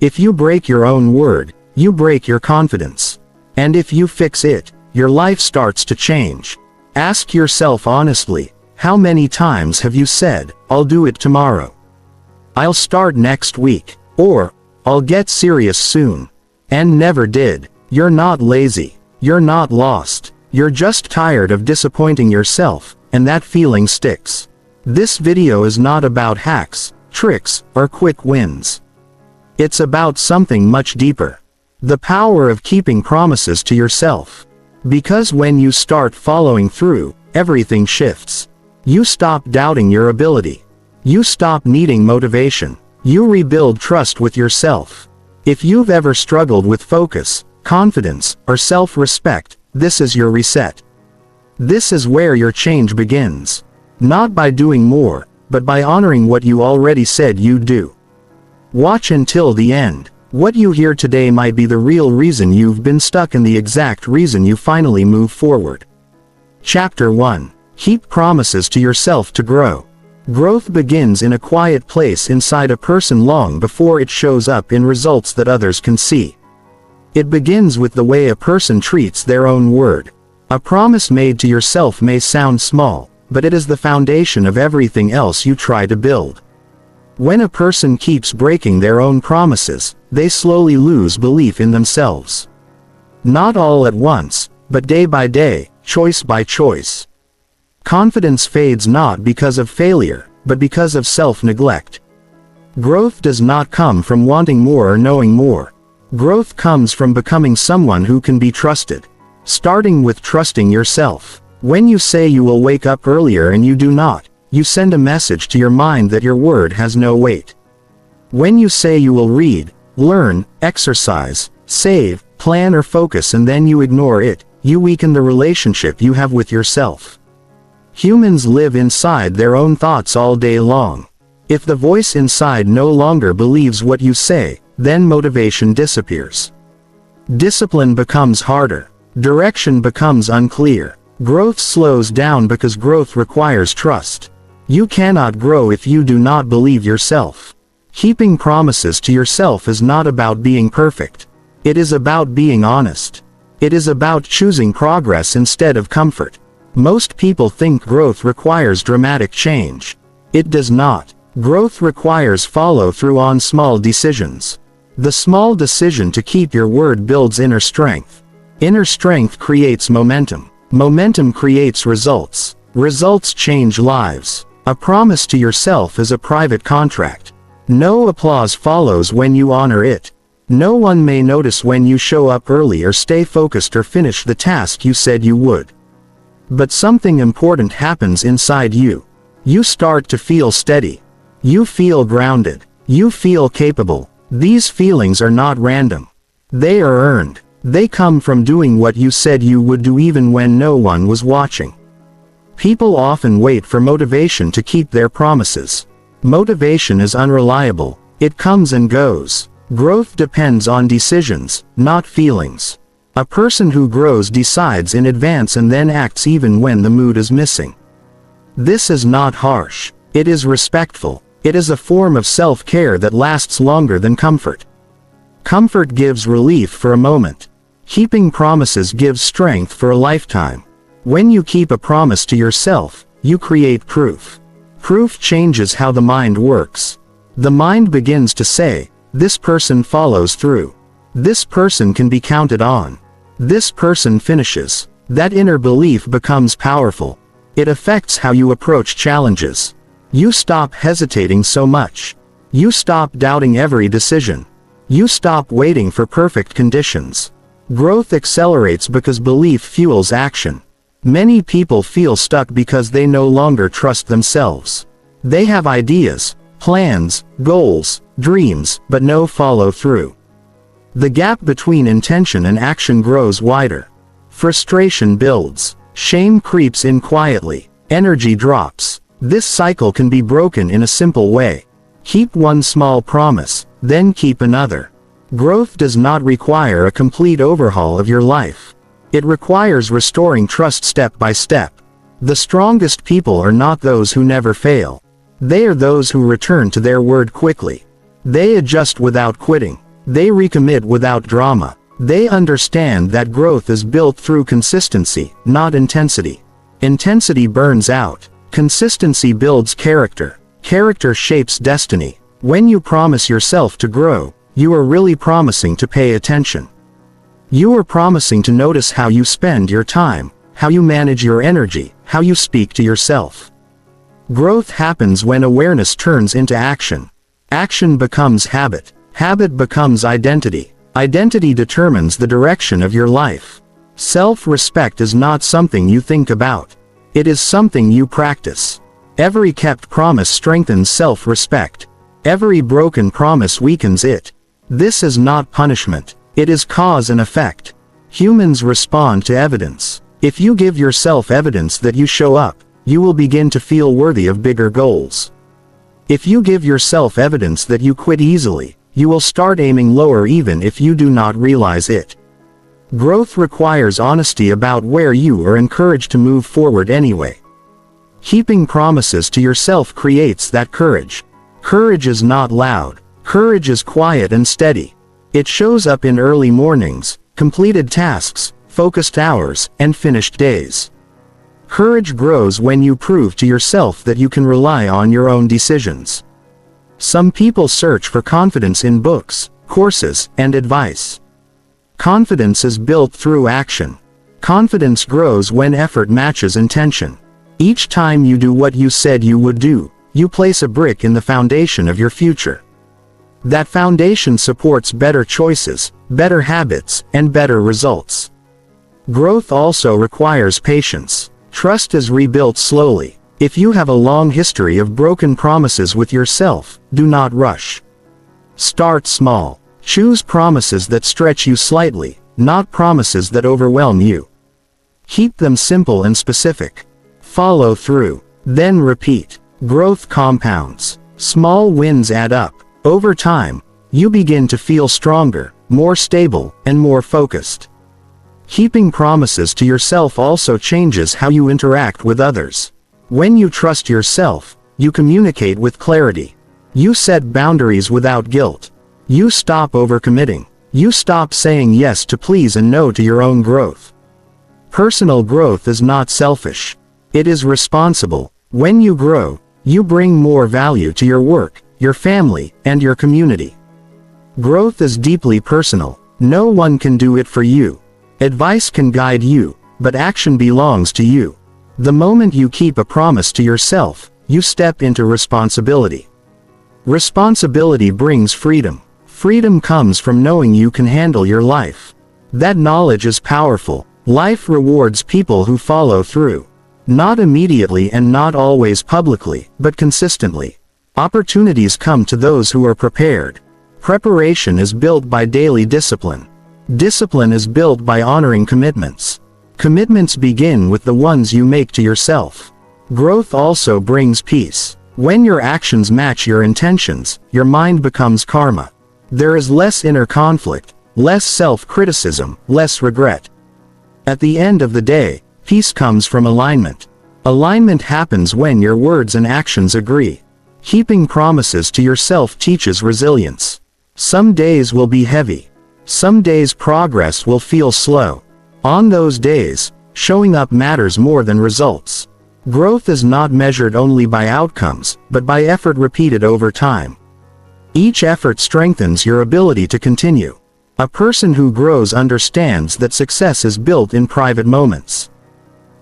If you break your own word, you break your confidence. And if you fix it, your life starts to change. Ask yourself honestly, how many times have you said, "I'll do it tomorrow"? "I'll start next week," or "I'll get serious soon," and never did? You're not lazy. You're not lost. You're just tired of disappointing yourself, and that feeling sticks. This video is not about hacks, tricks, or quick wins. It's about something much deeper. The power of keeping promises to yourself. Because when you start following through, everything shifts. You stop doubting your ability. You stop needing motivation. You rebuild trust with yourself. If you've ever struggled with focus, confidence, or self-respect, this is your reset. This is where your change begins. Not by doing more, but by honoring what you already said you'd do. Watch until the end. What you hear today might be the real reason you've been stuck and the exact reason you finally move forward. Chapter 1. Keep promises to yourself to grow. Growth begins in a quiet place inside a person long before it shows up in results that others can see. It begins with the way a person treats their own word. A promise made to yourself may sound small, but it is the foundation of everything else you try to build. When a person keeps breaking their own promises, they slowly lose belief in themselves. Not all at once, but day by day, choice by choice. Confidence fades not because of failure, but because of self-neglect. Growth does not come from wanting more or knowing more. Growth comes from becoming someone who can be trusted. Starting with trusting yourself. When you say you will wake up earlier and you do not, you send a message to your mind that your word has no weight. When you say you will read, learn, exercise, save, plan or focus and then you ignore it, you weaken the relationship you have with yourself. Humans live inside their own thoughts all day long. If the voice inside no longer believes what you say, then motivation disappears. Discipline becomes harder. Direction becomes unclear. Growth slows down because growth requires trust. You cannot grow if you do not believe yourself. Keeping promises to yourself is not about being perfect. It is about being honest. It is about choosing progress instead of comfort. Most people think growth requires dramatic change. It does not. Growth requires follow-through on small decisions. The small decision to keep your word builds inner strength. Inner strength creates momentum. Momentum creates results. Results change lives. A promise to yourself is a private contract. No applause follows when you honor it. No one may notice when you show up early or stay focused or finish the task you said you would. But something important happens inside you. You start to feel steady. You feel grounded. You feel capable. These feelings are not random. They are earned. They come from doing what you said you would do even when no one was watching. People often wait for motivation to keep their promises. Motivation is unreliable. It comes and goes. Growth depends on decisions, not feelings. A person who grows decides in advance and then acts even when the mood is missing. This is not harsh. It is respectful. It is a form of self-care that lasts longer than comfort. Comfort gives relief for a moment. Keeping promises gives strength for a lifetime. When you keep a promise to yourself, you create proof. Proof changes how the mind works. The mind begins to say, "This person follows through. This person can be counted on. This person finishes." That inner belief becomes powerful. It affects how you approach challenges. You stop hesitating so much. You stop doubting every decision. You stop waiting for perfect conditions. Growth accelerates because belief fuels action. Many people feel stuck because they no longer trust themselves. They have ideas, plans, goals, dreams, but no follow-through. The gap between intention and action grows wider. Frustration builds. Shame creeps in quietly. Energy drops. This cycle can be broken in a simple way. Keep one small promise, then keep another. Growth does not require a complete overhaul of your life. It requires restoring trust step by step. The strongest people are not those who never fail. They are those who return to their word quickly. They adjust without quitting. They recommit without drama. They understand that growth is built through consistency, not intensity. Intensity burns out. Consistency builds character. Character shapes destiny. When you promise yourself to grow, you are really promising to pay attention. You are promising to notice how you spend your time, how you manage your energy, how you speak to yourself. Growth happens when awareness turns into action. Action becomes habit. Habit becomes identity. Identity determines the direction of your life. Self-respect is not something you think about. It is something you practice. Every kept promise strengthens self-respect. Every broken promise weakens it. This is not punishment. It is cause and effect. Humans respond to evidence. If you give yourself evidence that you show up, you will begin to feel worthy of bigger goals. If you give yourself evidence that you quit easily, you will start aiming lower even if you do not realize it. Growth requires honesty about where you are encouraged to move forward anyway. Keeping promises to yourself creates that courage. Courage is not loud. Courage is quiet and steady. It shows up in early mornings, completed tasks, focused hours, and finished days. Courage grows when you prove to yourself that you can rely on your own decisions. Some people search for confidence in books, courses, and advice. Confidence is built through action. Confidence grows when effort matches intention. Each time you do what you said you would do, you place a brick in the foundation of your future. That foundation supports better choices, better habits, and better results. Growth also requires patience. Trust is rebuilt slowly. If you have a long history of broken promises with yourself, do not rush. Start small. Choose promises that stretch you slightly, not promises that overwhelm you. Keep them simple and specific. Follow through. Then repeat. Growth compounds. Small wins add up. Over time, you begin to feel stronger, more stable, and more focused. Keeping promises to yourself also changes how you interact with others. When you trust yourself, you communicate with clarity. You set boundaries without guilt. You stop overcommitting. You stop saying yes to please and no to your own growth. Personal growth is not selfish. It is responsible. When you grow, you bring more value to your work, your family, and your community. Growth is deeply personal. No one can do it for you. Advice can guide you, but action belongs to you. The moment you keep a promise to yourself, you step into responsibility. Responsibility brings freedom. Freedom comes from knowing you can handle your life. That knowledge is powerful. Life rewards people who follow through. Not immediately and not always publicly, but consistently. Opportunities come to those who are prepared. Preparation is built by daily discipline. Discipline is built by honoring commitments. Commitments begin with the ones you make to yourself. Growth also brings peace. When your actions match your intentions, your mind becomes calmer. There is less inner conflict, less self-criticism, less regret. At the end of the day, peace comes from alignment. Alignment happens when your words and actions agree. Keeping promises to yourself teaches resilience. Some days will be heavy. Some days progress will feel slow. On those days, showing up matters more than results. Growth is not measured only by outcomes, but by effort repeated over time. Each effort strengthens your ability to continue. A person who grows understands that success is built in private moments.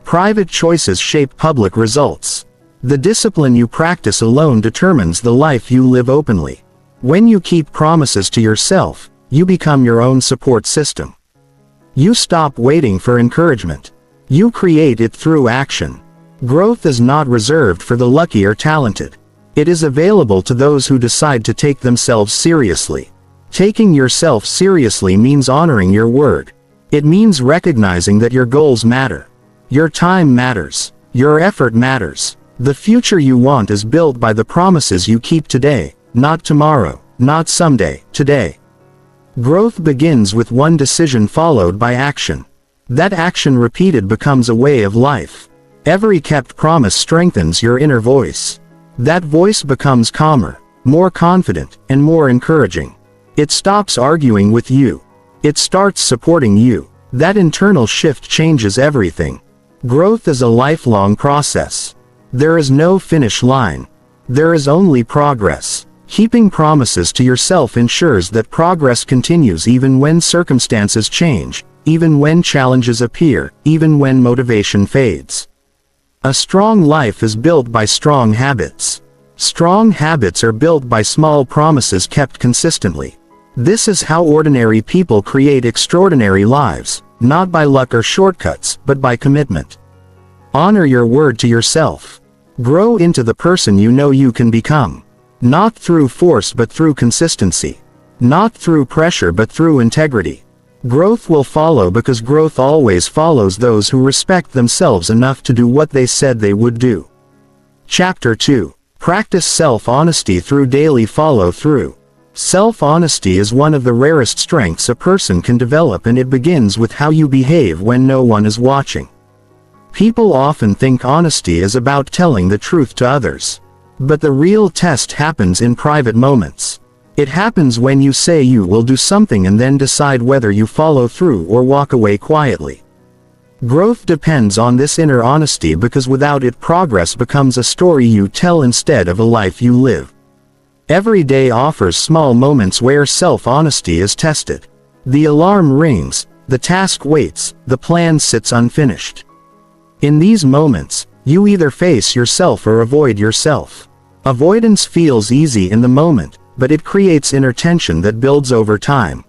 Private choices shape public results. The discipline you practice alone determines the life you live openly. When you keep promises to yourself, you become your own support system. You stop waiting for encouragement. You create it through action. Growth is not reserved for the lucky or talented. It is available to those who decide to take themselves seriously. Taking yourself seriously means honoring your word. It means recognizing that your goals matter. Your time matters. Your effort matters. The future you want is built by the promises you keep today, not tomorrow, not someday, today. Growth begins with one decision followed by action. That action repeated becomes a way of life. Every kept promise strengthens your inner voice. That voice becomes calmer, more confident, and more encouraging. It stops arguing with you. It starts supporting you. That internal shift changes everything. Growth is a lifelong process. There is no finish line. There is only progress. Keeping promises to yourself ensures that progress continues even when circumstances change, even when challenges appear, even when motivation fades. A strong life is built by strong habits. Strong habits are built by small promises kept consistently. This is how ordinary people create extraordinary lives, not by luck or shortcuts, but by commitment. Honor your word to yourself. Grow into the person you know you can become. Not through force but through consistency. Not through pressure but through integrity. Growth will follow because growth always follows those who respect themselves enough to do what they said they would do. Chapter 2. Practice self-honesty through daily follow-through. Self-honesty is one of the rarest strengths a person can develop, and it begins with how you behave when no one is watching. People often think honesty is about telling the truth to others. But the real test happens in private moments. It happens when you say you will do something and then decide whether you follow through or walk away quietly. Growth depends on this inner honesty because without it, progress becomes a story you tell instead of a life you live. Every day offers small moments where self-honesty is tested. The alarm rings, the task waits, the plan sits unfinished. In these moments, you either face yourself or avoid yourself. Avoidance feels easy in the moment, but it creates inner tension that builds over time.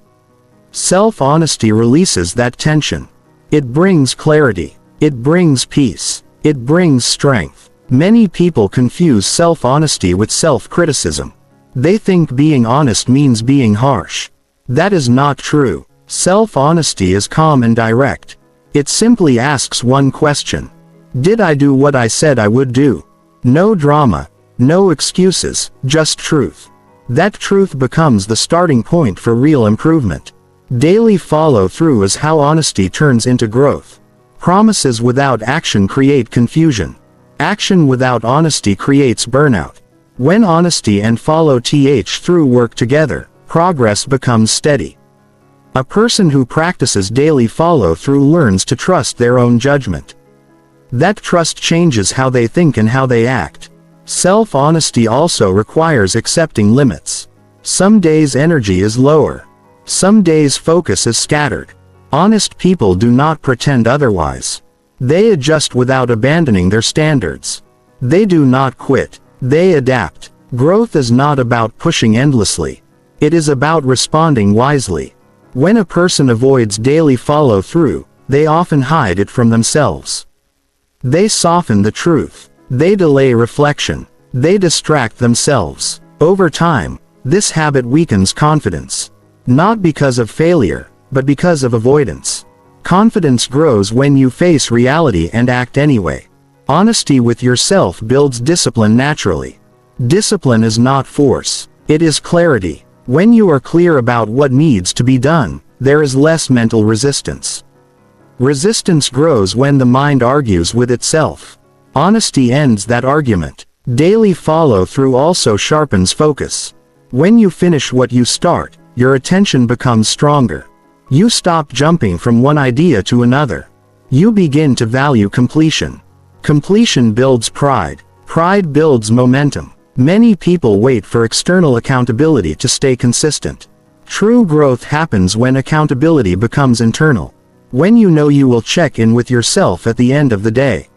Self-honesty releases that tension. It brings clarity. It brings peace. It brings strength. Many people confuse self-honesty with self-criticism. They think being honest means being harsh. That is not true. Self-honesty is calm and direct. It simply asks one question. Did I do what I said I would do? No drama, no excuses, just truth. That truth becomes the starting point for real improvement. Daily follow-through is how honesty turns into growth. Promises without action create confusion. Action without honesty creates burnout. When honesty and follow-through work together, progress becomes steady. A person who practices daily follow-through learns to trust their own judgment. That trust changes how they think and how they act. Self-honesty also requires accepting limits. Some days energy is lower. Some days focus is scattered. Honest people do not pretend otherwise. They adjust without abandoning their standards. They do not quit. They adapt. Growth is not about pushing endlessly. It is about responding wisely. When a person avoids daily follow-through, they often hide it from themselves. They soften the truth. They delay reflection. They distract themselves. Over time, this habit weakens confidence. Not because of failure, but because of avoidance. Confidence grows when you face reality and act anyway. Honesty with yourself builds discipline naturally. Discipline is not force. It is clarity. When you are clear about what needs to be done, there is less mental resistance. Resistance grows when the mind argues with itself. Honesty ends that argument. Daily follow-through also sharpens focus. When you finish what you start, your attention becomes stronger. You stop jumping from one idea to another. You begin to value completion. Completion builds pride. Pride builds momentum. Many people wait for external accountability to stay consistent. True growth happens when accountability becomes internal. When you know you will check in with yourself at the end of the day.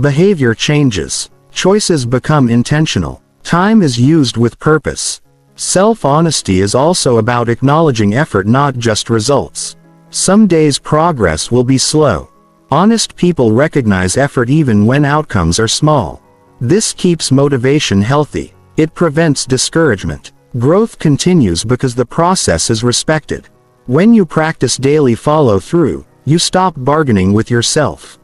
Behavior changes. Choices become intentional. Time is used with purpose. Self-honesty is also about acknowledging effort, not just results. Some days progress will be slow. Honest people recognize effort even when outcomes are small. This keeps motivation healthy. It prevents discouragement. Growth continues because the process is respected. When you practice daily follow-through, you stop bargaining with yourself.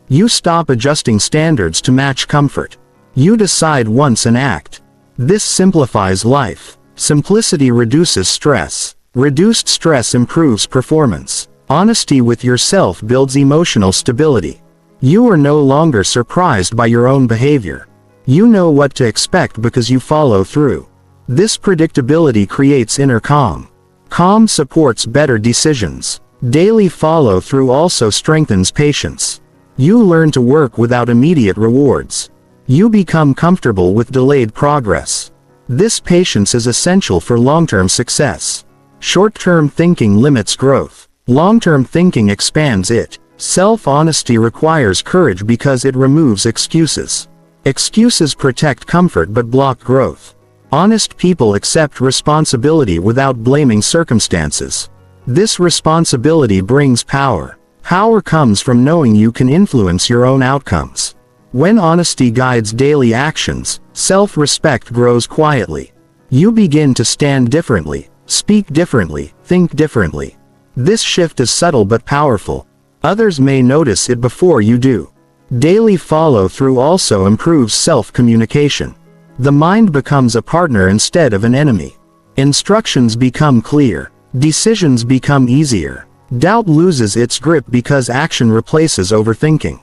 You stop adjusting standards to match comfort. You decide once and act. This simplifies life. Simplicity reduces stress. Reduced stress improves performance. Honesty with yourself builds emotional stability. You are no longer surprised by your own behavior. You know what to expect because you follow through. This predictability creates inner calm. Calm supports better decisions. Daily follow-through also strengthens patience. You learn to work without immediate rewards. You become comfortable with delayed progress. This patience is essential for long-term success. Short-term thinking limits growth. Long-term thinking expands it. Self-honesty requires courage because it removes excuses. Excuses protect comfort but block growth. Honest people accept responsibility without blaming circumstances. This responsibility brings power. Power comes from knowing you can influence your own outcomes. When honesty guides daily actions, self-respect grows quietly. You begin to stand differently, speak differently, think differently. This shift is subtle but powerful. Others may notice it before you do. Daily follow-through also improves self-communication. The mind becomes a partner instead of an enemy. Instructions become clear. Decisions become easier. Doubt loses its grip because action replaces overthinking.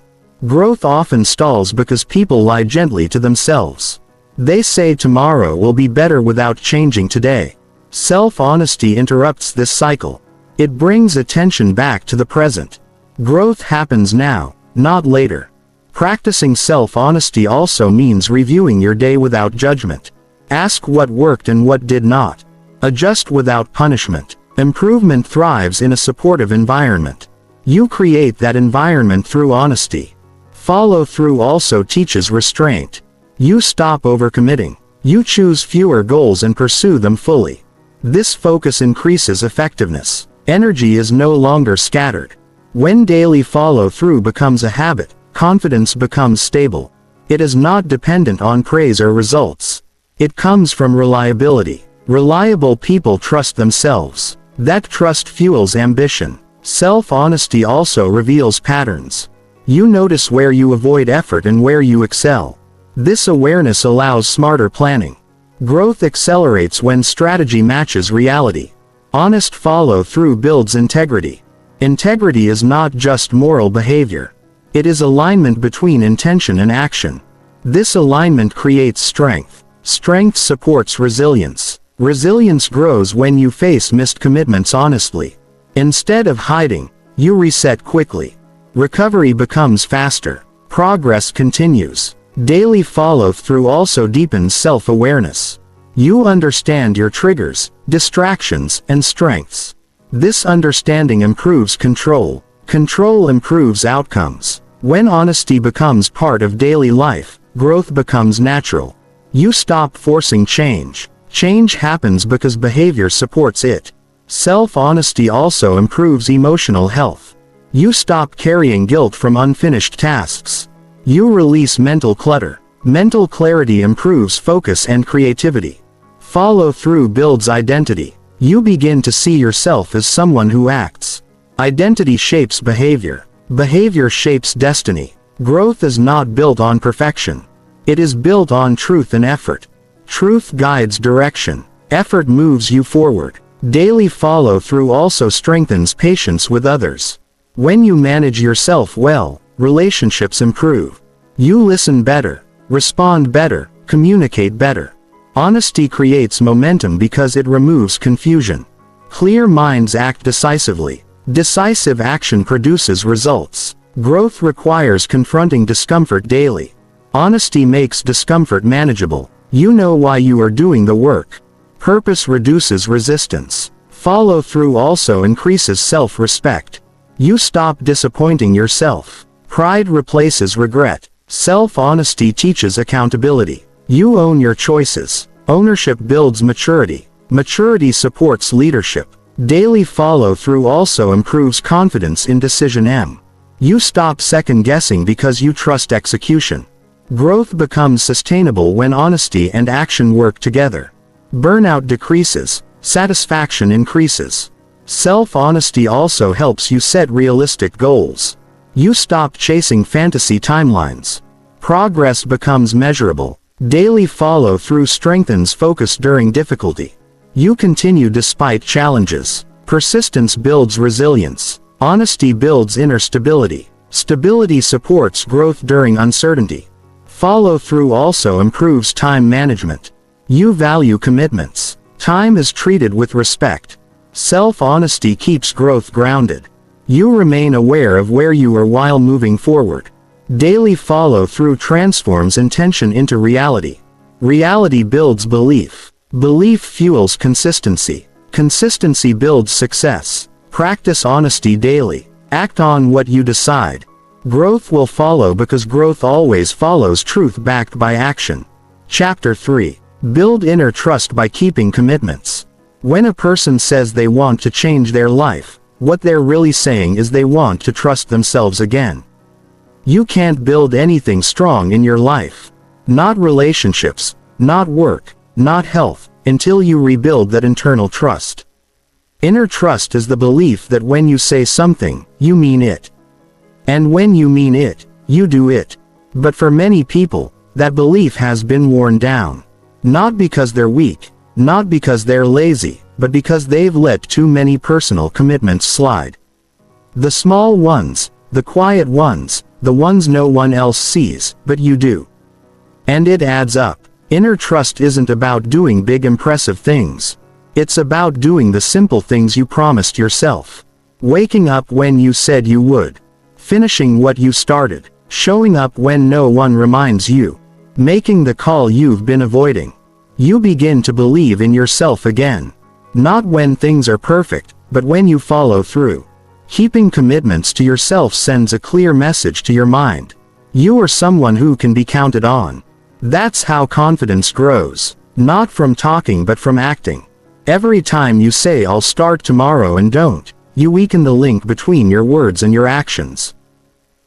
Growth often stalls because people lie gently to themselves. They say tomorrow will be better without changing today. Self-honesty interrupts this cycle. It brings attention back to the present. Growth happens now, not later. Practicing self-honesty also means reviewing your day without judgment. Ask what worked and what did not. Adjust without punishment. Improvement thrives in a supportive environment. You create that environment through honesty. Follow-through also teaches restraint. You stop overcommitting. You choose fewer goals and pursue them fully. This focus increases effectiveness. Energy is no longer scattered. When daily follow-through becomes a habit, confidence becomes stable. It is not dependent on praise or results. It comes from reliability. Reliable people trust themselves. That trust fuels ambition. Self-honesty also reveals patterns. You notice where you avoid effort and where you excel. This awareness allows smarter planning. Growth accelerates when strategy matches reality. Honest follow-through builds integrity. Integrity is not just moral behavior. It is alignment between intention and action. This alignment creates strength. Strength supports resilience. Resilience grows when you face missed commitments honestly. Instead of hiding, you reset quickly. Recovery becomes faster. Progress continues. Daily follow-through also deepens self-awareness. You understand your triggers, distractions, and strengths. This understanding improves control. Control improves outcomes. When honesty becomes part of daily life, growth becomes natural. You stop forcing change. Change happens because behavior supports it. Self-honesty also improves emotional health. You stop carrying guilt from unfinished tasks. You release mental clutter. Mental clarity improves focus and creativity. Follow-through builds identity. You begin to see yourself as someone who acts. Identity shapes behavior. Behavior shapes destiny. Growth is not built on perfection. It is built on truth and effort. Truth guides direction. Effort moves you forward. Daily follow-through also strengthens patience with others. When you manage yourself well, relationships improve. You listen better, respond better, communicate better. Honesty creates momentum because it removes confusion. Clear minds act decisively. Decisive action produces results. Growth requires confronting discomfort daily. Honesty makes discomfort manageable. You know why you are doing the work. Purpose reduces resistance. Follow-through also increases self-respect. You stop disappointing yourself. Pride replaces regret. Self-honesty teaches accountability. You own your choices. Ownership builds maturity. Maturity supports leadership. Daily follow-through also improves confidence in decision. You stop second-guessing because you trust execution. Growth becomes sustainable when honesty and action work together. Burnout decreases. Satisfaction increases. Self-honesty also helps you set realistic goals. You stop chasing fantasy timelines. Progress becomes measurable. Daily follow-through strengthens focus during difficulty. You continue despite challenges. Persistence builds resilience. Honesty builds inner stability. Stability supports growth during uncertainty. Follow-through also improves time management. You value commitments. Time is treated with respect. Self-honesty keeps growth grounded. You remain aware of where you are while moving forward. Daily follow-through transforms intention into reality. Reality builds belief. Belief fuels consistency. Consistency builds success. Practice honesty daily. Act on what you decide. Growth will follow because growth always follows truth backed by action. Chapter 3. Build inner trust by keeping commitments. When a person says they want to change their life, what they're really saying is they want to trust themselves again. You can't build anything strong in your life. Not relationships, not work, not health, until you rebuild that internal trust. Inner trust is the belief that when you say something, you mean it. And when you mean it, you do it. But for many people, that belief has been worn down. Not because they're weak, not because they're lazy, but because they've let too many personal commitments slide. The small ones, the quiet ones, the ones no one else sees, but you do. And it adds up. Inner trust isn't about doing big impressive things. It's about doing the simple things you promised yourself. Waking up when you said you would. Finishing what you started. Showing up when no one reminds you. Making the call you've been avoiding. You begin to believe in yourself again. Not when things are perfect, but when you follow through. Keeping commitments to yourself sends a clear message to your mind. You are someone who can be counted on. That's how confidence grows. Not from talking but from acting. Every time you say I'll start tomorrow and don't, you weaken the link between your words and your actions.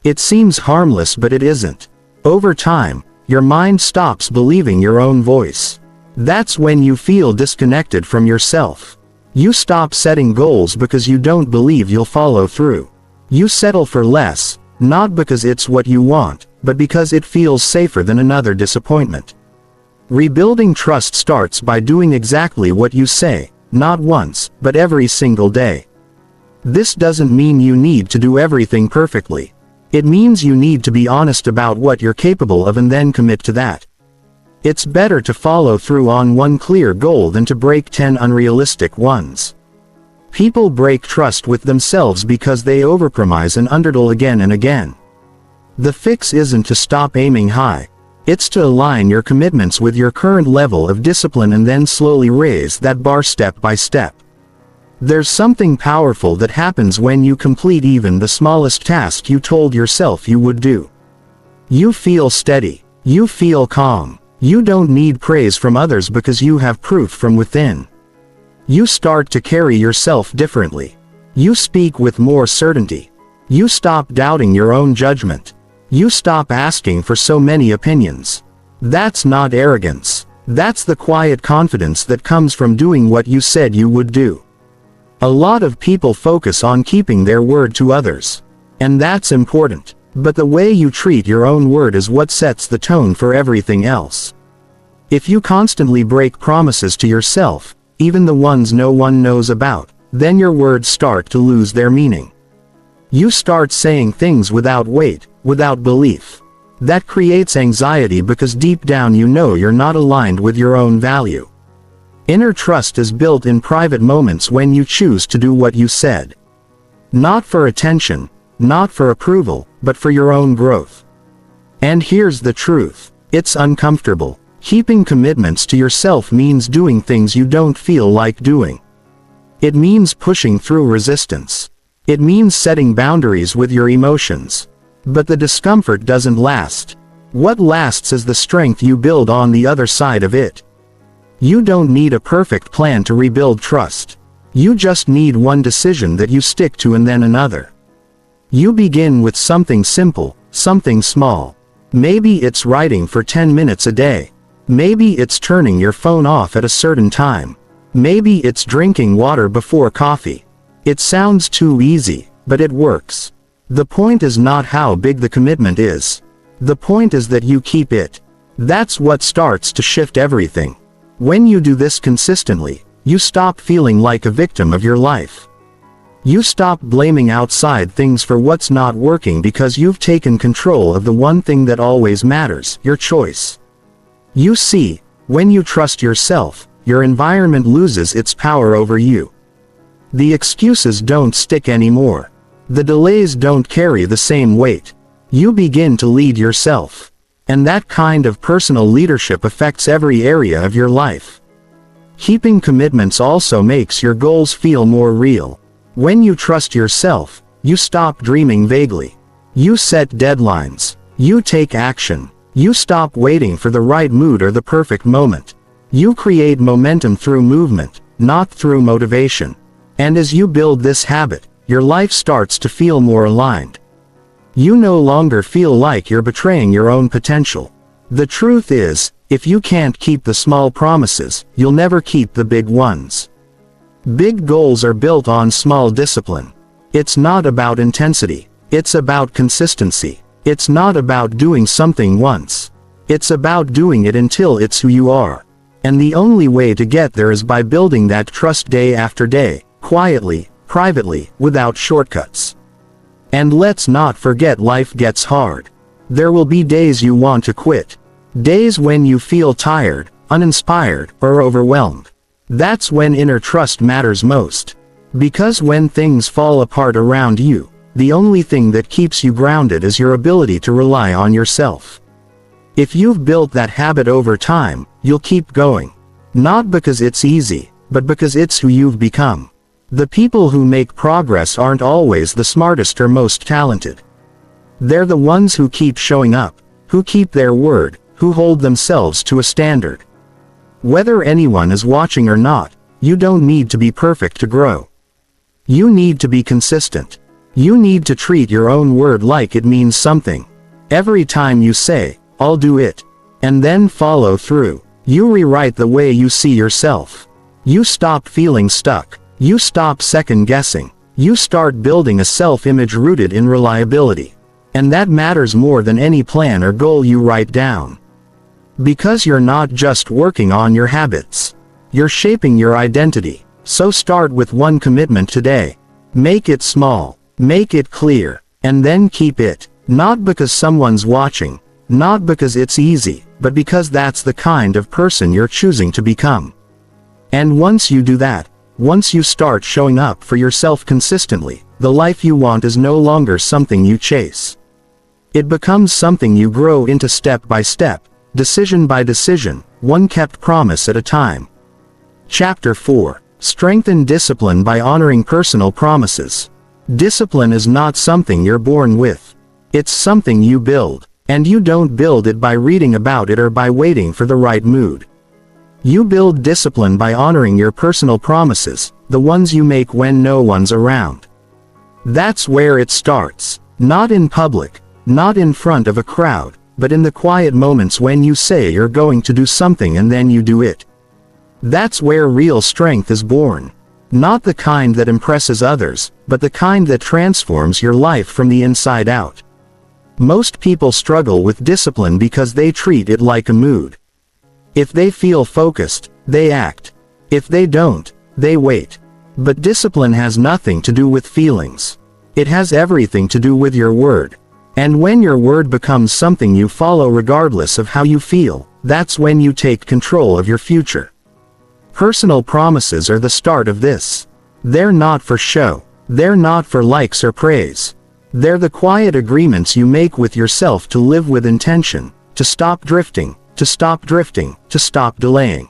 It seems harmless but it isn't. Over time, your mind stops believing your own voice. That's when you feel disconnected from yourself. You stop setting goals because you don't believe you'll follow through. You settle for less, not because it's what you want, but because it feels safer than another disappointment. Rebuilding trust starts by doing exactly what you say, not once, but every single day. This doesn't mean you need to do everything perfectly. It means you need to be honest about what you're capable of and then commit to that. It's better to follow through on one clear goal than to break 10 unrealistic ones. People break trust with themselves because they overpromise and underdeliver again and again. The fix isn't to stop aiming high. It's to align your commitments with your current level of discipline and then slowly raise that bar step by step. There's something powerful that happens when you complete even the smallest task you told yourself you would do. You feel steady. You feel calm. You don't need praise from others because you have proof from within. You start to carry yourself differently. You speak with more certainty. You stop doubting your own judgment. You stop asking for so many opinions. That's not arrogance. That's the quiet confidence that comes from doing what you said you would do. A lot of people focus on keeping their word to others. And that's important. But the way you treat your own word is what sets the tone for everything else. If you constantly break promises to yourself, even the ones no one knows about, then your words start to lose their meaning. You start saying things without weight, without belief. That creates anxiety because deep down you know you're not aligned with your own value. Inner trust is built in private moments when you choose to do what you said. Not for attention, not for approval, but for your own growth. And here's the truth. It's uncomfortable. Keeping commitments to yourself means doing things you don't feel like doing. It means pushing through resistance. It means setting boundaries with your emotions. But the discomfort doesn't last. What lasts is the strength you build on the other side of it. You don't need a perfect plan to rebuild trust. You just need one decision that you stick to and then another. You begin with something simple, something small. Maybe it's writing for 10 minutes a day. Maybe it's turning your phone off at a certain time. Maybe it's drinking water before coffee. It sounds too easy, but it works. The point is not how big the commitment is. The point is that you keep it. That's what starts to shift everything. When you do this consistently, you stop feeling like a victim of your life. You stop blaming outside things for what's not working because you've taken control of the one thing that always matters, your choice. You see, When you trust yourself, your environment loses its power over you. The excuses don't stick anymore. The delays don't carry the same weight. You begin to lead yourself. And that kind of personal leadership affects every area of your life. Keeping commitments also makes your goals feel more real. When you trust yourself, you stop dreaming vaguely. You set deadlines. You take action. You stop waiting for the right mood or the perfect moment. You create momentum through movement, not through motivation. And as you build this habit, your life starts to feel more aligned. You no longer feel like you're betraying your own potential. The truth is, if you can't keep the small promises, you'll never keep the big ones. Big goals are built on small discipline. It's not about intensity. It's about consistency. It's not about doing something once. It's about doing it until it's who you are. And the only way to get there is by building that trust day after day, quietly, privately, without shortcuts. And let's not forget, life gets hard. There will be days you want to quit. Days when you feel tired, uninspired, or overwhelmed. That's when inner trust matters most. Because when things fall apart around you, the only thing that keeps you grounded is your ability to rely on yourself. If you've built that habit over time, you'll keep going. Not because it's easy, but because it's who you've become. The people who make progress aren't always the smartest or most talented. They're the ones who keep showing up, who keep their word, who hold themselves to a standard. Whether anyone is watching or not, you don't need to be perfect to grow. You need to be consistent. You need to treat your own word like it means something. Every time you say, "I'll do it," and then follow through, you rewrite the way you see yourself. You stop feeling stuck. You stop second-guessing. You start building a self-image rooted in reliability. And that matters more than any plan or goal you write down. Because you're not just working on your habits. You're shaping your identity. So start with one commitment today. Make it small. Make it clear. And then keep it. Not because someone's watching. Not because it's easy, but because that's the kind of person you're choosing to become. And once you do that, once you start showing up for yourself consistently, the life you want is no longer something you chase. It becomes something you grow into step by step, decision by decision, one kept promise at a time. Chapter 4. Strengthen discipline by honoring personal promises. Discipline is not something you're born with. It's something you build. And you don't build it by reading about it or by waiting for the right mood. You build discipline by honoring your personal promises, the ones you make when no one's around. That's where it starts. Not in public, not in front of a crowd, but in the quiet moments when you say you're going to do something and then you do it. That's where real strength is born. Not the kind that impresses others, but the kind that transforms your life from the inside out. Most people struggle with discipline because they treat it like a mood. If they feel focused, they act. If they don't, they wait. But discipline has nothing to do with feelings. It has everything to do with your word. And when your word becomes something you follow regardless of how you feel, that's when you take control of your future. Personal promises are the start of this. They're not for show. They're not for likes or praise. They're the quiet agreements you make with yourself to live with intention, to stop drifting, to stop drifting, to stop delaying.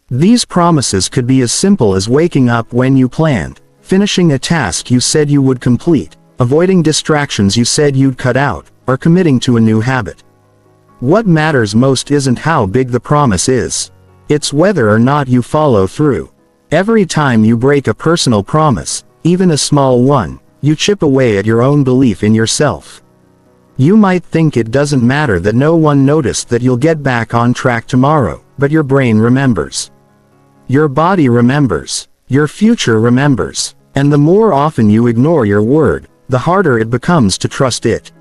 These promises could be as simple as waking up when you planned, finishing a task you said you would complete, avoiding distractions you said you'd cut out, or committing to a new habit. What matters most isn't how big the promise is. It's whether or not you follow through. Every time you break a personal promise, even a small one, you chip away at your own belief in yourself. You might think it doesn't matter that no one noticed that you'll get back on track tomorrow, but your brain remembers. Your body remembers. Your future remembers. And the more often you ignore your word, the harder it becomes to trust it.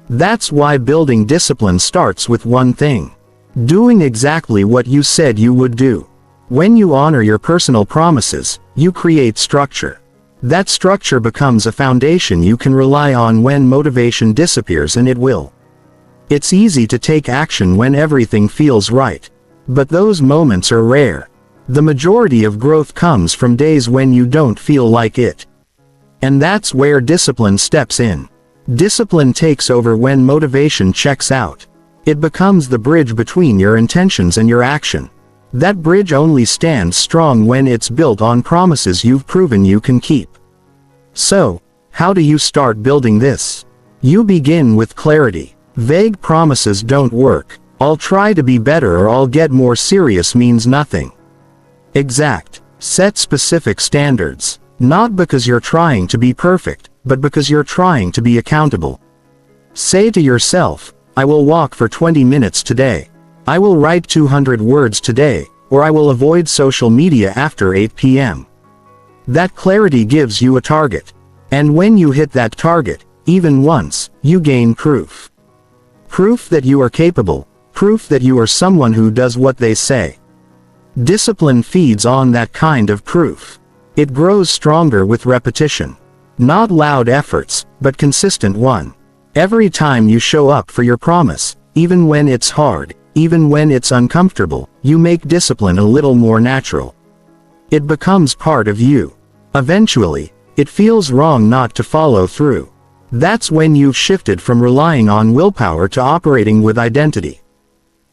That's why building discipline starts with one thing. Doing exactly what you said you would do. When you honor your personal promises, you create structure. That structure becomes a foundation you can rely on when motivation disappears, and it will. It's easy to take action when everything feels right. But those moments are rare. The majority of growth comes from days when you don't feel like it. And that's where discipline steps in. Discipline takes over when motivation checks out. It becomes the bridge between your intentions and your action. That bridge only stands strong when it's built on promises you've proven you can keep. So, how do you start building this? You begin with clarity. Vague promises don't work. "I'll try to be better" or "I'll get more serious" means nothing. Exact. Set specific standards. Not because you're trying to be perfect, but because you're trying to be accountable. Say to yourself, "I will walk for 20 minutes today. I will write 200 words today," or "I will avoid social media after 8 p.m. That clarity gives you a target. And when you hit that target, even once, you gain proof. Proof that you are capable. Proof that you are someone who does what they say. Discipline feeds on that kind of proof. It grows stronger with repetition. Not loud efforts, but consistent one. Every time you show up for your promise, even when it's hard, even when it's uncomfortable, you make discipline a little more natural. It becomes part of you. Eventually, it feels wrong not to follow through. That's when you've shifted from relying on willpower to operating with identity.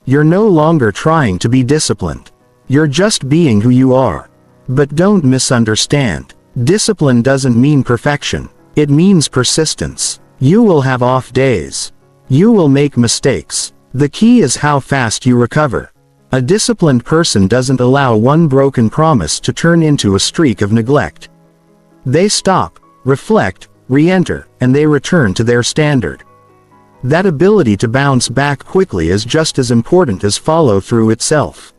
You're no longer trying to be disciplined. You're just being who you are. But don't misunderstand. Discipline doesn't mean perfection. It means persistence. You will have off days. You will make mistakes. The key is how fast you recover. A disciplined person doesn't allow one broken promise to turn into a streak of neglect. They stop, reflect, re-enter, and they return to their standard. That ability to bounce back quickly is just as important as follow-through itself.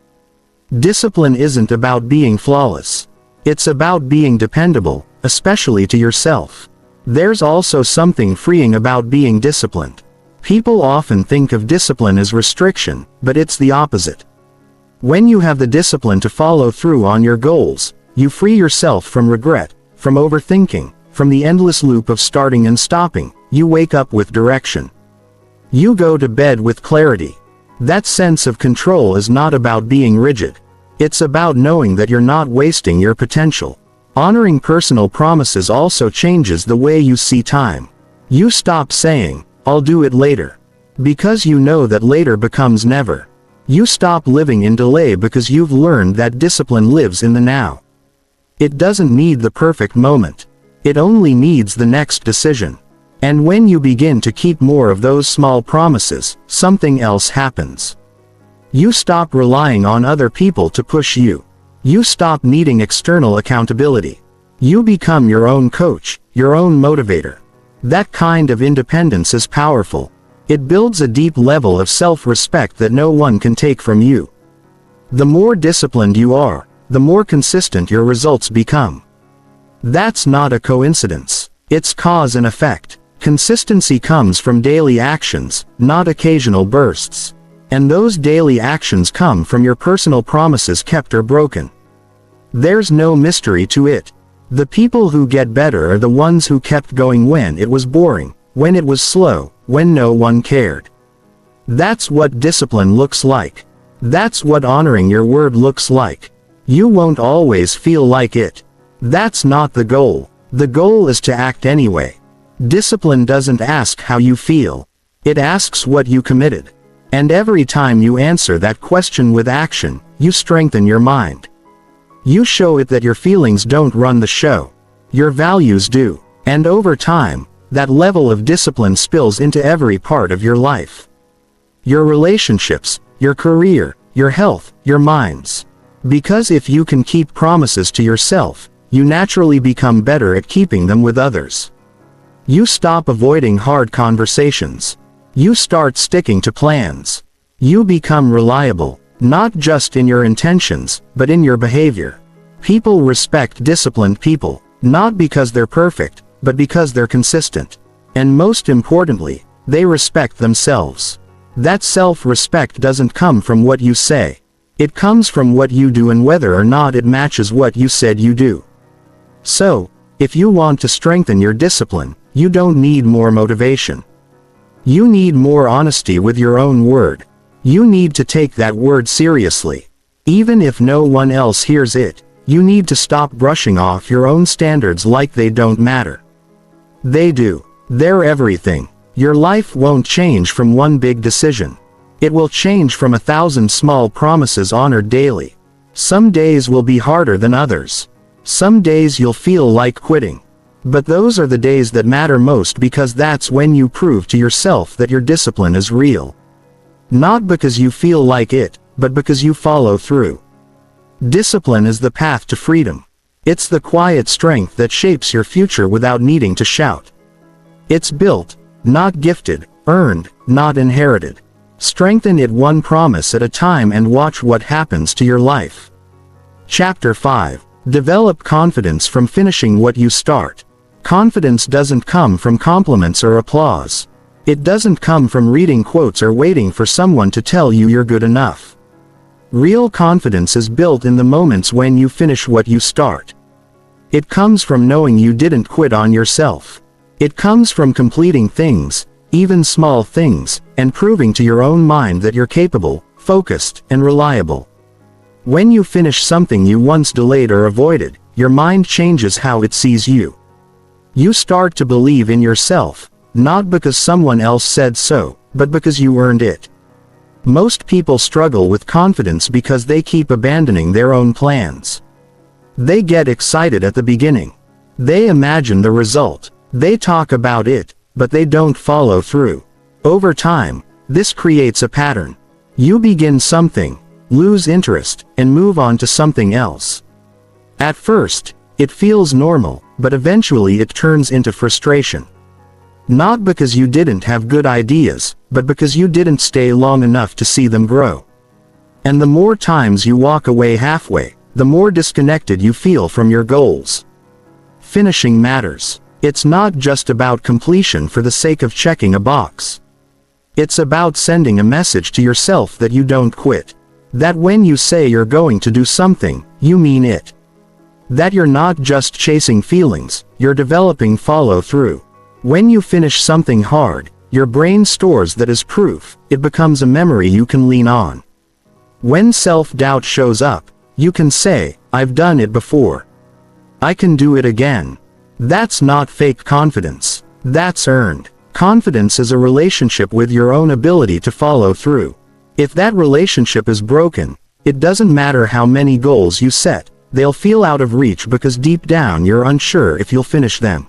Discipline isn't about being flawless. It's about being dependable, especially to yourself. There's also something freeing about being disciplined. People often think of discipline as restriction, but it's the opposite. When you have the discipline to follow through on your goals, you free yourself from regret, from overthinking, from the endless loop of starting and stopping. You wake up with direction. You go to bed with clarity. That sense of control is not about being rigid. It's about knowing that you're not wasting your potential. Honoring personal promises also changes the way you see time. You stop saying, "I'll do it later," because you know that later becomes never. You stop living in delay because you've learned that discipline lives in the now. It doesn't need the perfect moment. It only needs the next decision. And when you begin to keep more of those small promises, something else happens. You stop relying on other people to push you. You stop needing external accountability. You become your own coach, your own motivator. That kind of independence is powerful. It builds a deep level of self-respect that no one can take from you. The more disciplined you are, the more consistent your results become. That's not a coincidence. It's cause and effect. Consistency comes from daily actions, not occasional bursts. And those daily actions come from your personal promises kept or broken. There's no mystery to it. The people who get better are the ones who kept going when it was boring, when it was slow, when no one cared. That's what discipline looks like. That's what honoring your word looks like. You won't always feel like it. That's not the goal. The goal is to act anyway. Discipline doesn't ask how you feel. It asks what you committed. And every time you answer that question with action, you strengthen your mind. You show it that your feelings don't run the show. Your values do. And over time, that level of discipline spills into every part of your life. Your relationships, your career, your health, your minds. Because if you can keep promises to yourself, you naturally become better at keeping them with others. You stop avoiding hard conversations. You start sticking to plans. You become reliable, not just in your intentions, but in your behavior. People respect disciplined people, not because they're perfect, but because they're consistent. And most importantly, they respect themselves. That self-respect doesn't come from what you say. It comes from what you do and whether or not it matches what you said you do. So, if you want to strengthen your discipline, you don't need more motivation. You need more honesty with your own word. You need to take that word seriously. Even if no one else hears it, you need to stop brushing off your own standards like they don't matter. They do. They're everything. Your life won't change from one big decision. It will change from 1,000 small promises honored daily. Some days will be harder than others. Some days you'll feel like quitting. But those are the days that matter most, because that's when you prove to yourself that your discipline is real. Not because you feel like it, but because you follow through. Discipline is the path to freedom. It's the quiet strength that shapes your future without needing to shout. It's built, not gifted; earned, not inherited. Strengthen it one promise at a time and watch what happens to your life. Chapter 5. Develop confidence from finishing what you start. Confidence doesn't come from compliments or applause. It doesn't come from reading quotes or waiting for someone to tell you you're good enough. Real confidence is built in the moments when you finish what you start. It comes from knowing you didn't quit on yourself. It comes from completing things, even small things, and proving to your own mind that you're capable, focused, and reliable. When you finish something you once delayed or avoided, your mind changes how it sees you. You start to believe in yourself, not because someone else said so, but because you earned it. Most people struggle with confidence because they keep abandoning their own plans. They get excited at the beginning. They imagine the result. They talk about it, but they don't follow through. Over time, this creates a pattern. You begin something, lose interest, and move on to something else. At first, it feels normal, but eventually it turns into frustration. Not because you didn't have good ideas, but because you didn't stay long enough to see them grow. And the more times you walk away halfway, the more disconnected you feel from your goals. Finishing matters. It's not just about completion for the sake of checking a box. It's about sending a message to yourself that you don't quit. That when you say you're going to do something, you mean it. That you're not just chasing feelings, you're developing follow-through. When you finish something hard, your brain stores that as proof. It becomes a memory you can lean on. When self-doubt shows up, you can say, "I've done it before. I can do it again." That's not fake confidence. That's earned. Confidence is a relationship with your own ability to follow through. If that relationship is broken, it doesn't matter how many goals you set, they'll feel out of reach because deep down you're unsure if you'll finish them.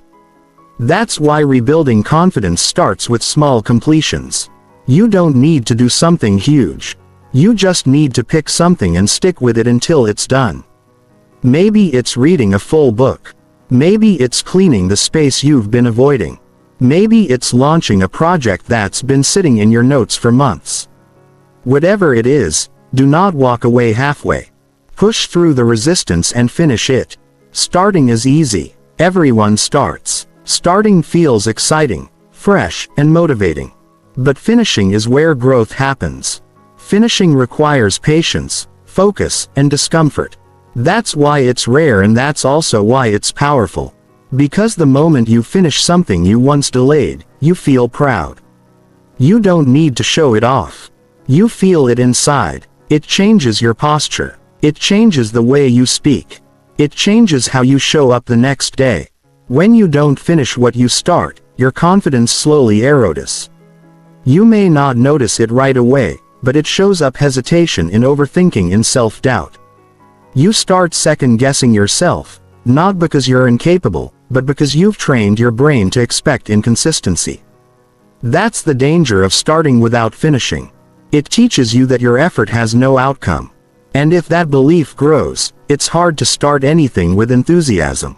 That's why rebuilding confidence starts with small completions. You don't need to do something huge. You just need to pick something and stick with it until it's done. Maybe it's reading a full book. Maybe it's cleaning the space you've been avoiding. Maybe it's launching a project that's been sitting in your notes for months. Whatever it is, do not walk away halfway. Push through the resistance and finish it. Starting is easy. Everyone starts. Starting feels exciting, fresh, and motivating. But finishing is where growth happens. Finishing requires patience, focus, and discomfort. That's why it's rare, and that's also why it's powerful. Because the moment you finish something you once delayed, you feel proud. You don't need to show it off. You feel it inside. It changes your posture. It changes the way you speak. It changes how you show up the next day. When you don't finish what you start, your confidence slowly erodes. You may not notice it right away, but it shows up: hesitation, in overthinking, in self-doubt. You start second-guessing yourself, not because you're incapable, but because you've trained your brain to expect inconsistency. That's the danger of starting without finishing. It teaches you that your effort has no outcome. And if that belief grows, it's hard to start anything with enthusiasm.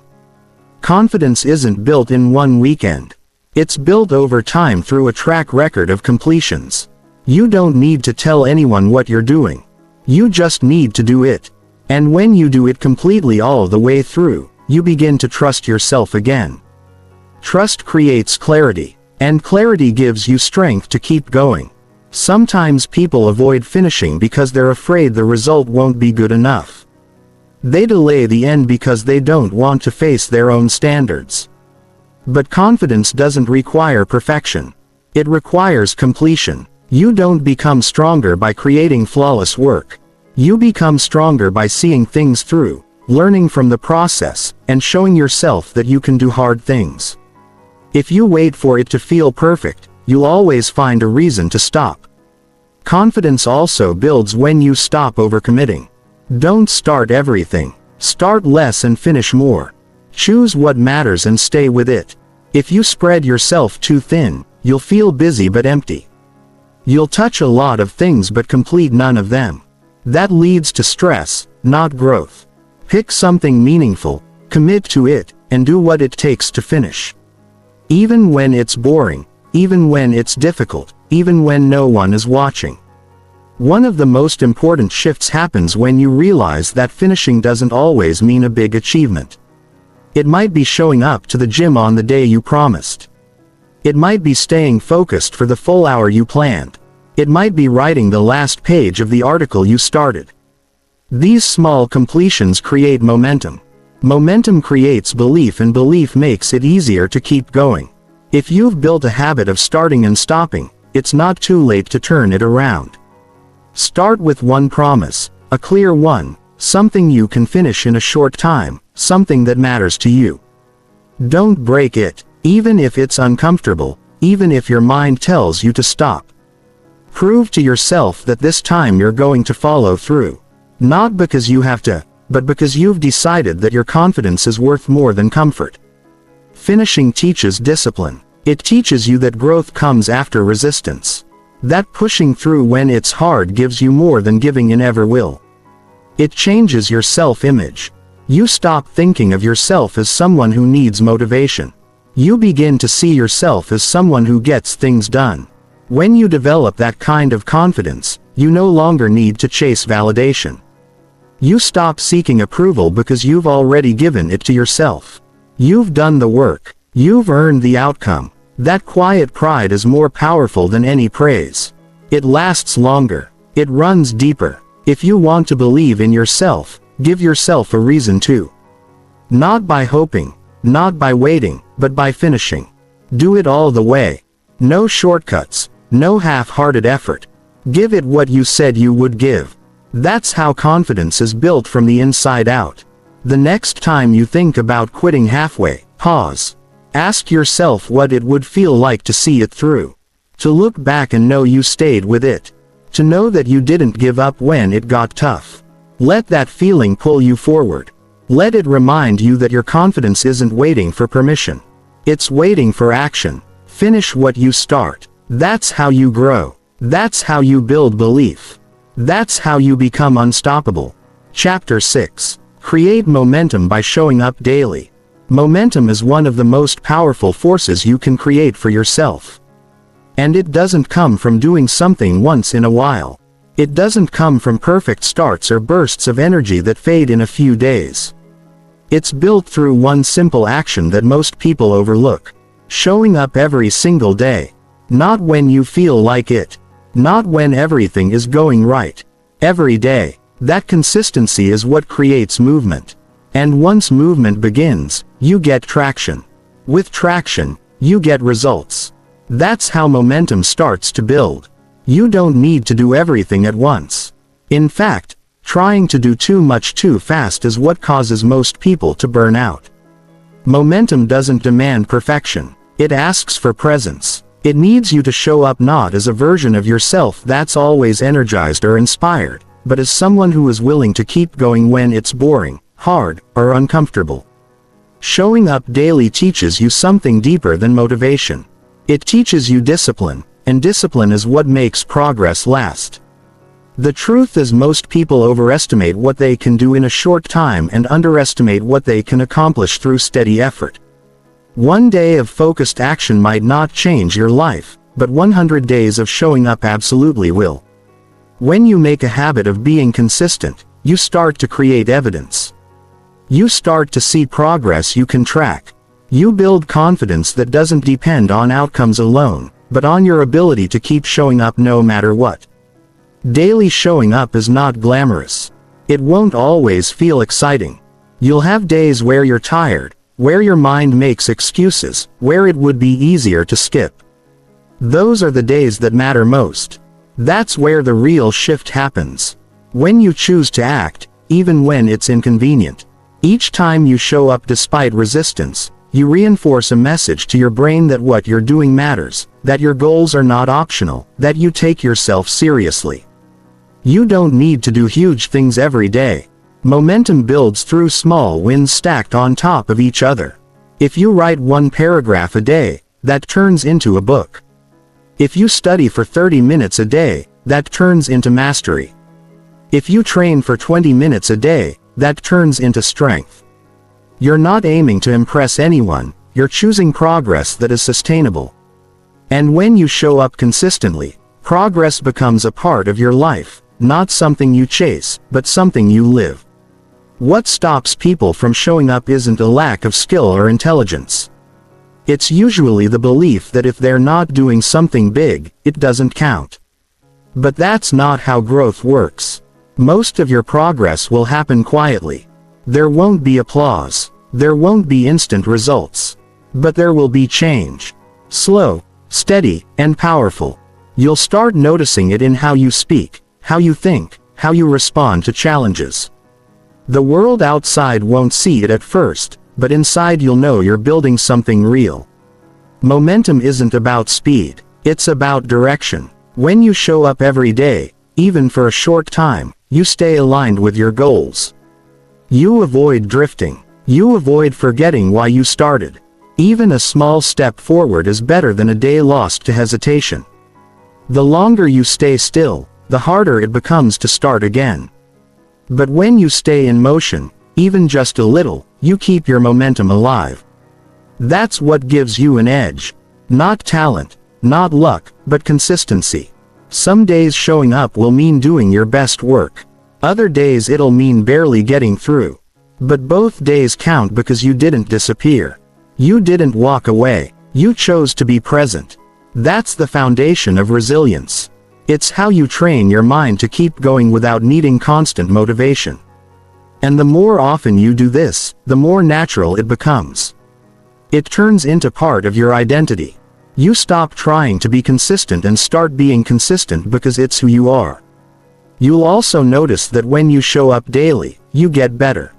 Confidence isn't built in one weekend. It's built over time through a track record of completions. You don't need to tell anyone what you're doing. You just need to do it. And when you do it completely all the way through, you begin to trust yourself again. Trust creates clarity, and clarity gives you strength to keep going. Sometimes people avoid finishing because they're afraid the result won't be good enough. They delay the end because they don't want to face their own standards. But confidence doesn't require perfection. It requires completion. You don't become stronger by creating flawless work. You become stronger by seeing things through, learning from the process, and showing yourself that you can do hard things. If you wait for it to feel perfect, you'll always find a reason to stop. Confidence also builds when you stop overcommitting. Don't start everything. Start less and finish more. Choose what matters and stay with it. If you spread yourself too thin, you'll feel busy but empty. You'll touch a lot of things but complete none of them. That leads to stress, not growth. Pick something meaningful, commit to it, and do what it takes to finish. Even when it's boring, even when it's difficult, even when no one is watching. One of the most important shifts happens when you realize that finishing doesn't always mean a big achievement. It might be showing up to the gym on the day you promised. It might be staying focused for the full hour you planned. It might be writing the last page of the article you started. These small completions create momentum. Momentum creates belief, and belief makes it easier to keep going. If you've built a habit of starting and stopping, it's not too late to turn it around. Start with one promise, a clear one, something you can finish in a short time, something that matters to you. Don't break it, even if it's uncomfortable, even if your mind tells you to stop. Prove to yourself that this time you're going to follow through. Not because you have to, but because you've decided that your confidence is worth more than comfort. Finishing teaches discipline. It teaches you that growth comes after resistance. That pushing through when it's hard gives you more than giving in ever will. It changes your self-image. You stop thinking of yourself as someone who needs motivation. You begin to see yourself as someone who gets things done. When you develop that kind of confidence, you no longer need to chase validation. You stop seeking approval because you've already given it to yourself. You've done the work. You've earned the outcome. That quiet pride is more powerful than any praise. It lasts longer. It runs deeper. If you want to believe in yourself, give yourself a reason to. Not by hoping, not by waiting, but by finishing. Do it all the way. No shortcuts, no half-hearted effort. Give it what you said you would give. That's how confidence is built from the inside out. The next time you think about quitting halfway, pause. Ask yourself what it would feel like to see it through. To look back and know you stayed with it. To know that you didn't give up when it got tough. Let that feeling pull you forward. Let it remind you that your confidence isn't waiting for permission. It's waiting for action. Finish what you start. That's how you grow. That's how you build belief. That's how you become unstoppable. Chapter 6. Create momentum by showing up daily. Momentum is one of the most powerful forces you can create for yourself. And it doesn't come from doing something once in a while. It doesn't come from perfect starts or bursts of energy that fade in a few days. It's built through one simple action that most people overlook. Showing up every single day. Not when you feel like it. Not when everything is going right. Every day. That consistency is what creates movement. And once movement begins, you get traction. With traction, you get results. That's how momentum starts to build. You don't need to do everything at once. In fact, trying to do too much too fast is what causes most people to burn out. Momentum doesn't demand perfection. It asks for presence. It needs you to show up not as a version of yourself that's always energized or inspired, but as someone who is willing to keep going when it's boring, hard, or uncomfortable. Showing up daily teaches you something deeper than motivation. It teaches you discipline, and discipline is what makes progress last. The truth is, most people overestimate what they can do in a short time and underestimate what they can accomplish through steady effort. One day of focused action might not change your life, but 100 days of showing up absolutely will. When you make a habit of being consistent, you start to create evidence. You start to see progress you can track. You build confidence that doesn't depend on outcomes alone, but on your ability to keep showing up no matter what. Daily showing up is not glamorous. It won't always feel exciting. You'll have days where you're tired, where your mind makes excuses, where it would be easier to skip. Those are the days that matter most. That's where the real shift happens. When you choose to act, even when it's inconvenient. Each time you show up despite resistance, you reinforce a message to your brain that what you're doing matters, that your goals are not optional, that you take yourself seriously. You don't need to do huge things every day. Momentum builds through small wins stacked on top of each other. If you write one paragraph a day, that turns into a book. If you study for 30 minutes a day, that turns into mastery. If you train for 20 minutes a day, that turns into strength. You're not aiming to impress anyone, you're choosing progress that is sustainable. And when you show up consistently, progress becomes a part of your life, not something you chase, but something you live. What stops people from showing up isn't a lack of skill or intelligence. It's usually the belief that if they're not doing something big, it doesn't count. But that's not how growth works. Most of your progress will happen quietly. There won't be applause. There won't be instant results. But there will be change. Slow, steady, and powerful. You'll start noticing it in how you speak, how you think, how you respond to challenges. The world outside won't see it at first, but inside you'll know you're building something real. Momentum isn't about speed, it's about direction. When you show up every day, even for a short time, you stay aligned with your goals. You avoid drifting. You avoid forgetting why you started. Even a small step forward is better than a day lost to hesitation. The longer you stay still, the harder it becomes to start again. But when you stay in motion, even just a little, you keep your momentum alive. That's what gives you an edge. Not talent, not luck, but consistency. Some days showing up will mean doing your best work. Other days it'll mean barely getting through. But both days count because you didn't disappear. You didn't walk away. You chose to be present. That's the foundation of resilience. It's how you train your mind to keep going without needing constant motivation. And the more often you do this, the more natural it becomes. It turns into part of your identity. You stop trying to be consistent and start being consistent because it's who you are. You'll also notice that when you show up daily, you get better.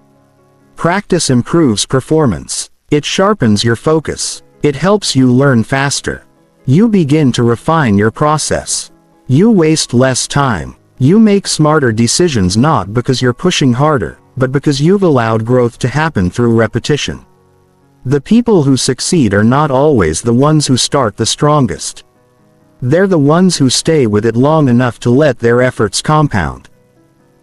Practice improves performance. It sharpens your focus. It helps you learn faster. You begin to refine your process. You waste less time. You make smarter decisions not because you're pushing harder, but because you've allowed growth to happen through repetition. The people who succeed are not always the ones who start the strongest. They're the ones who stay with it long enough to let their efforts compound.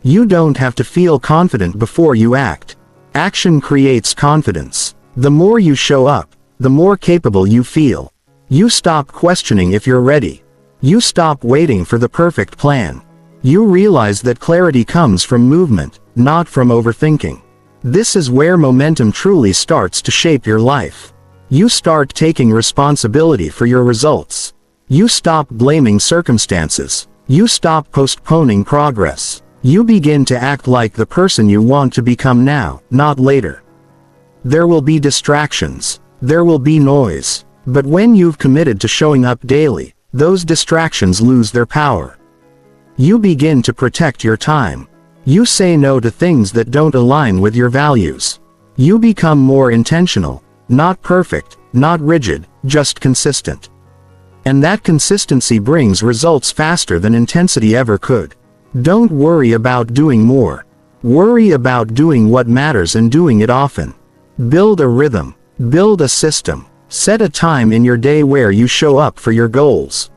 You don't have to feel confident before you act. Action creates confidence. The more you show up, the more capable you feel. You stop questioning if you're ready. You stop waiting for the perfect plan. You realize that clarity comes from movement, not from overthinking. This is where momentum truly starts to shape your life. You start taking responsibility for your results. You stop blaming circumstances. You stop postponing progress. You begin to act like the person you want to become now, not later. There will be distractions. There will be noise. But when you've committed to showing up daily, those distractions lose their power. You begin to protect your time. You say no to things that don't align with your values. You become more intentional, not perfect, not rigid, just consistent. And that consistency brings results faster than intensity ever could. Don't worry about doing more. Worry about doing what matters and doing it often. Build a rhythm. Build a system. Set a time in your day where you show up for your goals.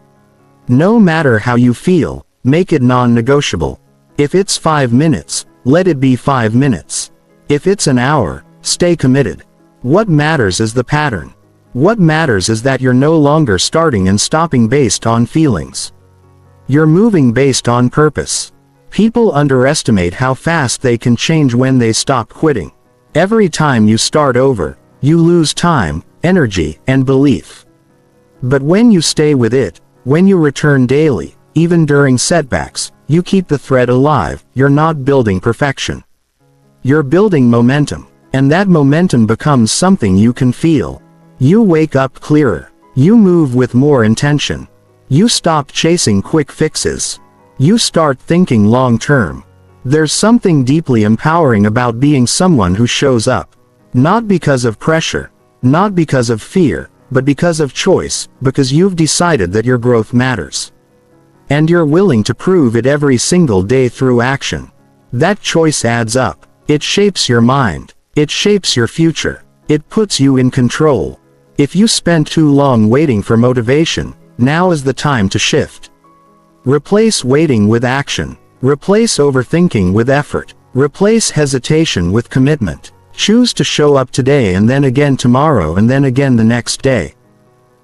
No matter how you feel, make it non-negotiable. If it's 5 minutes, let it be 5 minutes. If it's an hour, stay committed. What matters is the pattern. What matters is that you're no longer starting and stopping based on feelings. You're moving based on purpose. People underestimate how fast they can change when they stop quitting. Every time you start over, you lose time, energy, and belief. But when you stay with it, when you return daily, even during setbacks, you keep the thread alive. You're not building perfection. You're building momentum, and that momentum becomes something you can feel. You wake up clearer. You move with more intention. You stop chasing quick fixes. You start thinking long-term. There's something deeply empowering about being someone who shows up. Not because of pressure, not because of fear, but because of choice, because you've decided that your growth matters. And you're willing to prove it every single day through action. That choice adds up. It shapes your mind. It shapes your future. It puts you in control. If you spent too long waiting for motivation, now is the time to shift. Replace waiting with action. Replace overthinking with effort. Replace hesitation with commitment. Choose to show up today and then again tomorrow and then again the next day.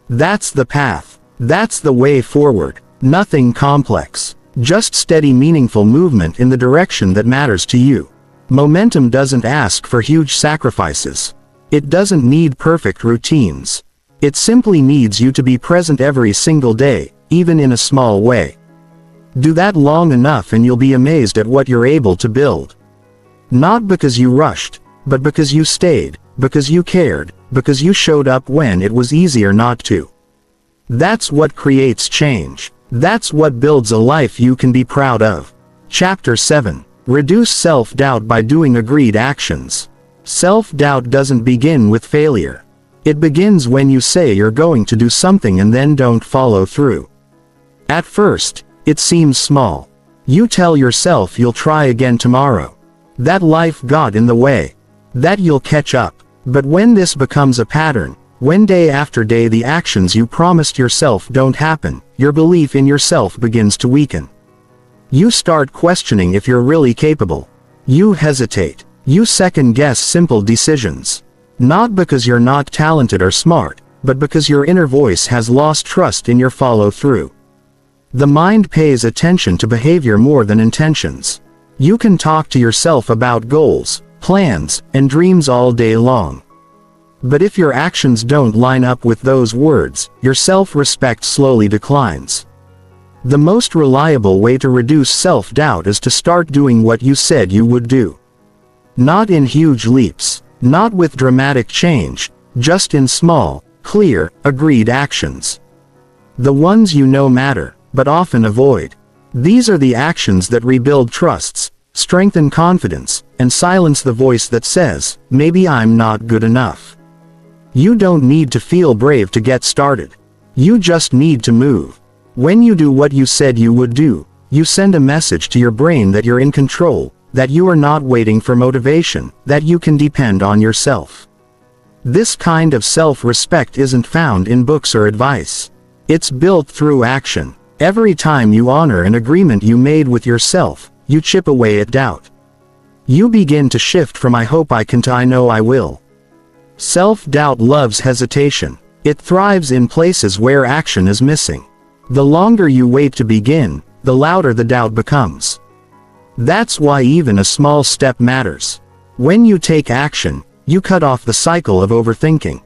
That's the path. That's the way forward. Nothing complex. Just steady, meaningful movement in the direction that matters to you. Momentum doesn't ask for huge sacrifices. It doesn't need perfect routines. It simply needs you to be present every single day, even in a small way. Do that long enough and you'll be amazed at what you're able to build. Not because you rushed, but because you stayed, because you cared, because you showed up when it was easier not to. That's what creates change. That's what builds a life you can be proud of. Chapter 7. Reduce self-doubt by doing agreed actions. Self-doubt doesn't begin with failure. It begins when you say you're going to do something and then don't follow through. At first, it seems small. You tell yourself you'll try again tomorrow. That life got in the way. That you'll catch up. But when this becomes a pattern, when day after day the actions you promised yourself don't happen, your belief in yourself begins to weaken. You start questioning if you're really capable. You hesitate. You second-guess simple decisions. Not because you're not talented or smart, but because your inner voice has lost trust in your follow-through. The mind pays attention to behavior more than intentions. You can talk to yourself about goals, plans, and dreams all day long. But if your actions don't line up with those words, your self-respect slowly declines. The most reliable way to reduce self-doubt is to start doing what you said you would do. Not in huge leaps, not with dramatic change, just in small, clear, agreed actions. The ones you know matter, but often avoid. These are the actions that rebuild trusts, strengthen confidence, and silence the voice that says, maybe I'm not good enough. You don't need to feel brave to get started. You just need to move. When you do what you said you would do, you send a message to your brain that you're in control, that you are not waiting for motivation, that you can depend on yourself. This kind of self-respect isn't found in books or advice. It's built through action. Every time you honor an agreement you made with yourself, you chip away at doubt. You begin to shift from I hope I can to I know I will. Self-doubt loves hesitation. It thrives in places where action is missing. The longer you wait to begin, the louder the doubt becomes. That's why even a small step matters. When you take action, you cut off the cycle of overthinking.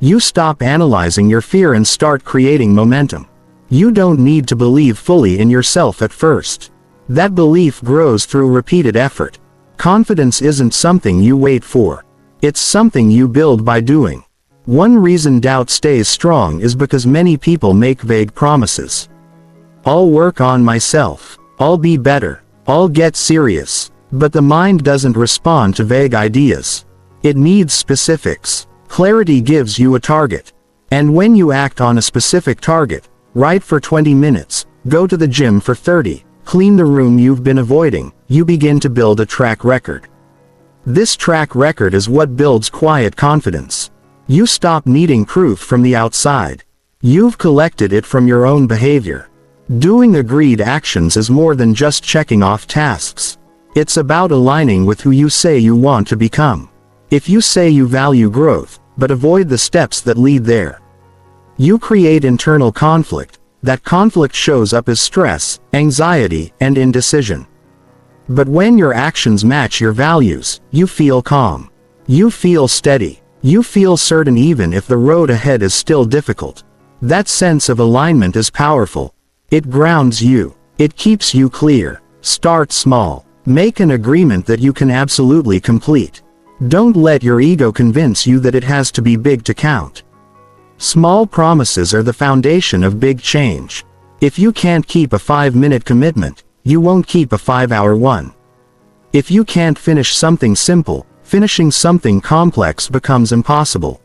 You stop analyzing your fear and start creating momentum. You don't need to believe fully in yourself at first. That belief grows through repeated effort. Confidence isn't something you wait for. It's something you build by doing. One reason doubt stays strong is because many people make vague promises. I'll work on myself. I'll be better. I'll get serious. But the mind doesn't respond to vague ideas. It needs specifics. Clarity gives you a target. And when you act on a specific target, write for 20 minutes, go to the gym for 30, clean the room you've been avoiding, you begin to build a track record. This track record is what builds quiet confidence. You stop needing proof from the outside. You've collected it from your own behavior. Doing agreed actions is more than just checking off tasks. It's about aligning with who you say you want to become. If you say you value growth, but avoid the steps that lead there, you create internal conflict. That conflict shows up as stress, anxiety, and indecision. But when your actions match your values, you feel calm. You feel steady. You feel certain even if the road ahead is still difficult. That sense of alignment is powerful. It grounds you. It keeps you clear. Start small. Make an agreement that you can absolutely complete. Don't let your ego convince you that it has to be big to count. Small promises are the foundation of big change. If you can't keep a 5-minute commitment, you won't keep a 5-hour one. If you can't finish something simple, finishing something complex becomes impossible.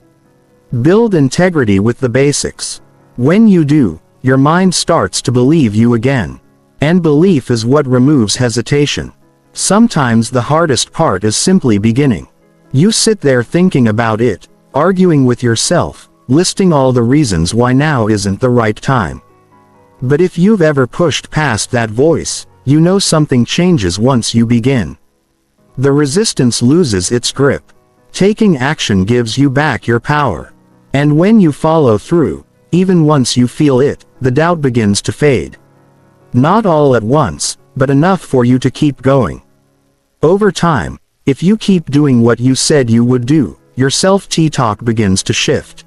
Build integrity with the basics. When you do, your mind starts to believe you again. And belief is what removes hesitation. Sometimes the hardest part is simply beginning. You sit there thinking about it, arguing with yourself, listing all the reasons why now isn't the right time. But if you've ever pushed past that voice, you know something changes once you begin. The resistance loses its grip. Taking action gives you back your power. And when you follow through, even once you feel it, the doubt begins to fade. Not all at once, but enough for you to keep going. Over time, if you keep doing what you said you would do, your self-talk begins to shift.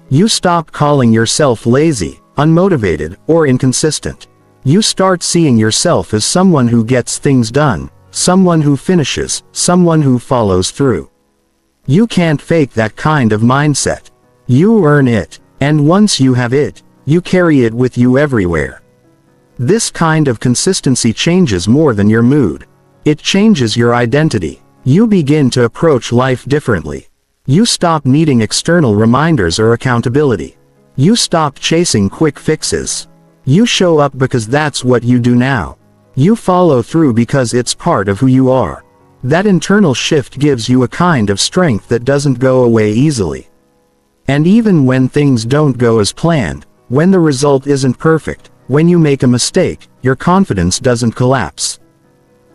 You stop calling yourself lazy, unmotivated, or inconsistent. You start seeing yourself as someone who gets things done, someone who finishes, someone who follows through. You can't fake that kind of mindset. You earn it, and once you have it, you carry it with you everywhere. This kind of consistency changes more than your mood. It changes your identity. You begin to approach life differently. You stop needing external reminders or accountability. You stop chasing quick fixes. You show up because that's what you do now. You follow through because it's part of who you are. That internal shift gives you a kind of strength that doesn't go away easily. And even when things don't go as planned, when the result isn't perfect, when you make a mistake, your confidence doesn't collapse.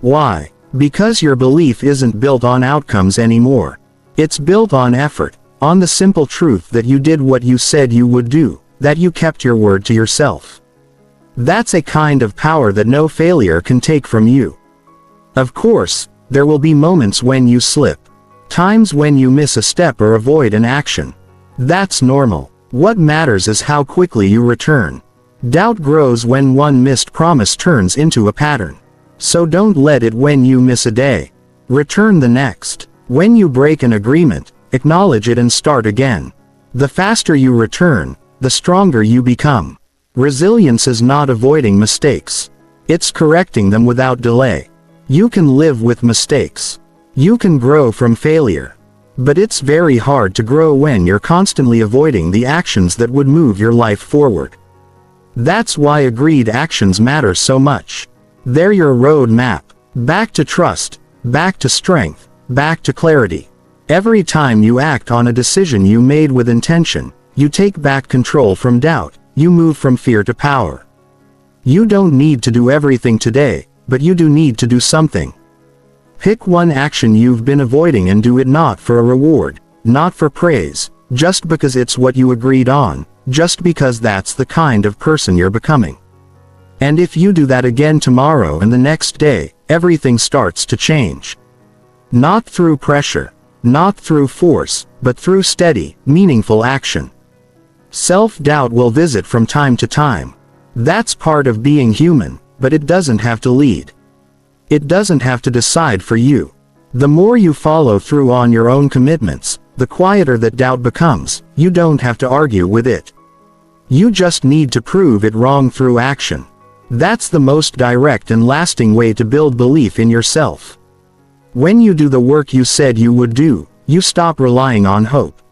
Why? Because your belief isn't built on outcomes anymore. It's built on effort, on the simple truth that you did what you said you would do, that you kept your word to yourself. That's a kind of power that no failure can take from you. Of course, there will be moments when you slip. Times when you miss a step or avoid an action. That's normal. What matters is how quickly you return. Doubt grows when one missed promise turns into a pattern. So don't let it when you miss a day. Return the next. When you break an agreement, acknowledge it and start again. The faster you return, the stronger you become. Resilience is not avoiding mistakes. It's correcting them without delay. You can live with mistakes. You can grow from failure. But it's very hard to grow when you're constantly avoiding the actions that would move your life forward. That's why agreed actions matter so much. They're your road map. Back to trust, back to strength, back to clarity. Every time you act on a decision you made with intention, you take back control from doubt, you move from fear to power. You don't need to do everything today, but you do need to do something. Pick one action you've been avoiding and do it not for a reward, not for praise, just because it's what you agreed on, just because that's the kind of person you're becoming. And if you do that again tomorrow and the next day, everything starts to change. Not through pressure, not through force, but through steady, meaningful action. Self-doubt will visit from time to time. That's part of being human, but it doesn't have to lead. It doesn't have to decide for you. The more you follow through on your own commitments, the quieter that doubt becomes. You don't have to argue with it. You just need to prove it wrong through action. That's the most direct and lasting way to build belief in yourself. When you do the work you said you would do, you stop relying on hope.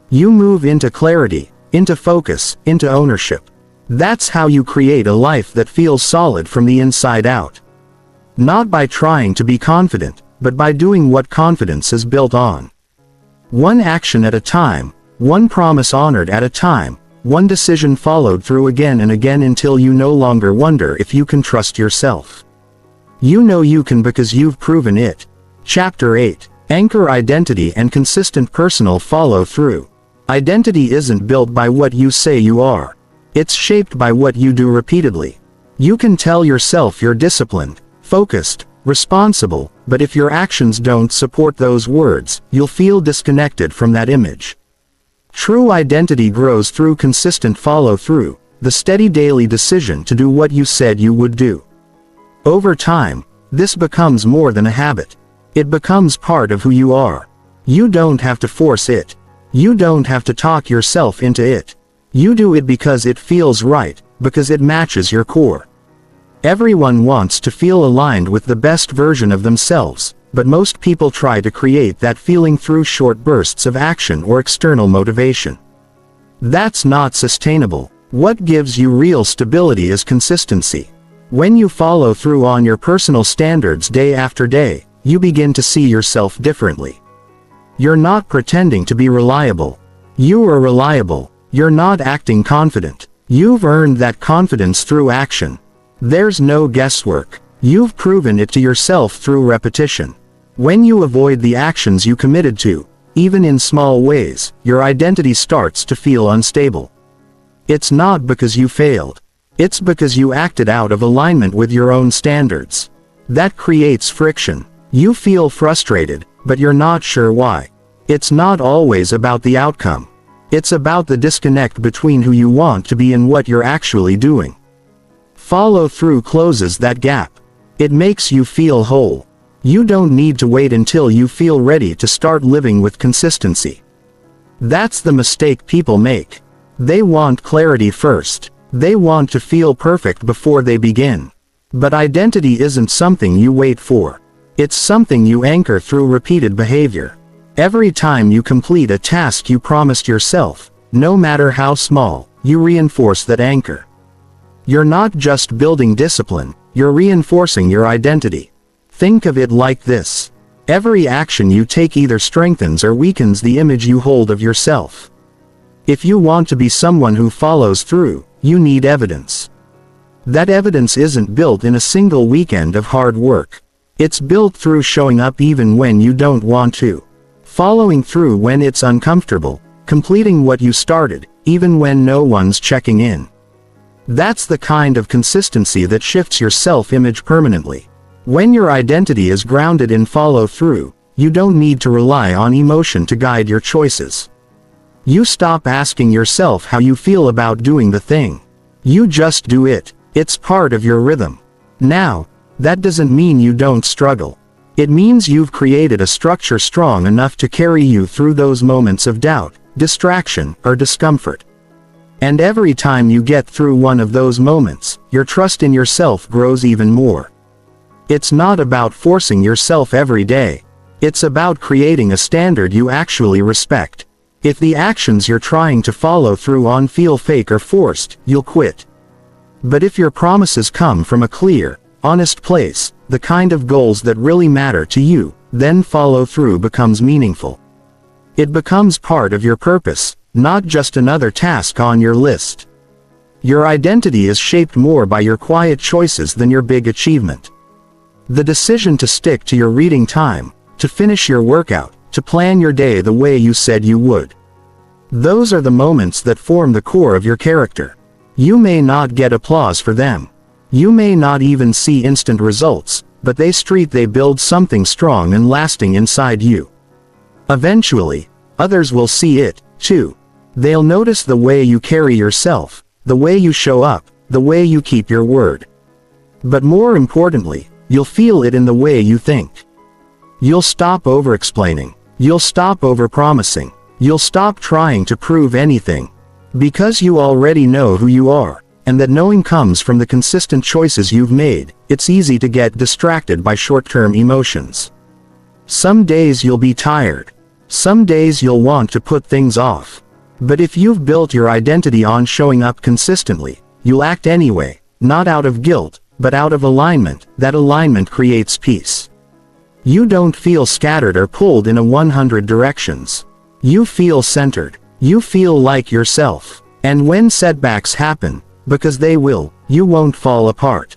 You move into clarity, into focus, into ownership. That's how you create a life that feels solid from the inside out. Not by trying to be confident, but by doing what confidence is built on. One action at a time, one promise honored at a time, one decision followed through again and again until you no longer wonder if you can trust yourself. You know you can because you've proven it. Chapter 8. Anchor identity and consistent personal follow-through. Identity isn't built by what you say you are. It's shaped by what you do repeatedly. You can tell yourself you're disciplined, focused, responsible, but if your actions don't support those words, you'll feel disconnected from that image. True identity grows through consistent follow-through, the steady daily decision to do what you said you would do. Over time, this becomes more than a habit. It becomes part of who you are. You don't have to force it. You don't have to talk yourself into it. You do it because it feels right, because it matches your core. Everyone wants to feel aligned with the best version of themselves, but most people try to create that feeling through short bursts of action or external motivation. That's not sustainable. What gives you real stability is consistency. When you follow through on your personal standards day after day, you begin to see yourself differently. You're not pretending to be reliable. You are reliable. You're not acting confident. You've earned that confidence through action. There's no guesswork. You've proven it to yourself through repetition. When you avoid the actions you committed to, even in small ways, your identity starts to feel unstable. It's not because you failed. It's because you acted out of alignment with your own standards. That creates friction. You feel frustrated, but you're not sure why. It's not always about the outcome. It's about the disconnect between who you want to be and what you're actually doing. Follow through closes that gap. It makes you feel whole. You don't need to wait until you feel ready to start living with consistency. That's the mistake people make. They want clarity first. They want to feel perfect before they begin. But identity isn't something you wait for. It's something you anchor through repeated behavior. Every time you complete a task you promised yourself, no matter how small, you reinforce that anchor. You're not just building discipline, you're reinforcing your identity. Think of it like this. Every action you take either strengthens or weakens the image you hold of yourself. If you want to be someone who follows through, you need evidence. That evidence isn't built in a single weekend of hard work. It's built through showing up even when you don't want to. Following through when it's uncomfortable, completing what you started, even when no one's checking in. That's the kind of consistency that shifts your self-image permanently. When your identity is grounded in follow-through, you don't need to rely on emotion to guide your choices. You stop asking yourself how you feel about doing the thing. You just do it. It's part of your rhythm. Now, that doesn't mean you don't struggle. It means you've created a structure strong enough to carry you through those moments of doubt, distraction, or discomfort. And every time you get through one of those moments, your trust in yourself grows even more. It's not about forcing yourself every day. It's about creating a standard you actually respect. If the actions you're trying to follow through on feel fake or forced, you'll quit. But if your promises come from a clear, honest place, the kind of goals that really matter to you, then follow through becomes meaningful. It becomes part of your purpose, not just another task on your list. Your identity is shaped more by your quiet choices than your big achievement. The decision to stick to your reading time, to finish your workout, to plan your day the way you said you would. Those are the moments that form the core of your character. You may not get applause for them. You may not even see instant results, but they build something strong and lasting inside you. Eventually, others will see it, too. They'll notice the way you carry yourself, the way you show up, the way you keep your word. But more importantly, you'll feel it in the way you think. You'll stop over-explaining. You'll stop over-promising. You'll stop trying to prove anything. Because you already know who you are, and that knowing comes from the consistent choices you've made, it's easy to get distracted by short-term emotions. Some days you'll be tired. Some days you'll want to put things off. But if you've built your identity on showing up consistently, you'll act anyway, not out of guilt, but out of alignment. That alignment creates peace. You don't feel scattered or pulled in 100 directions. You feel centered. You feel like yourself. And when setbacks happen, because they will, you won't fall apart.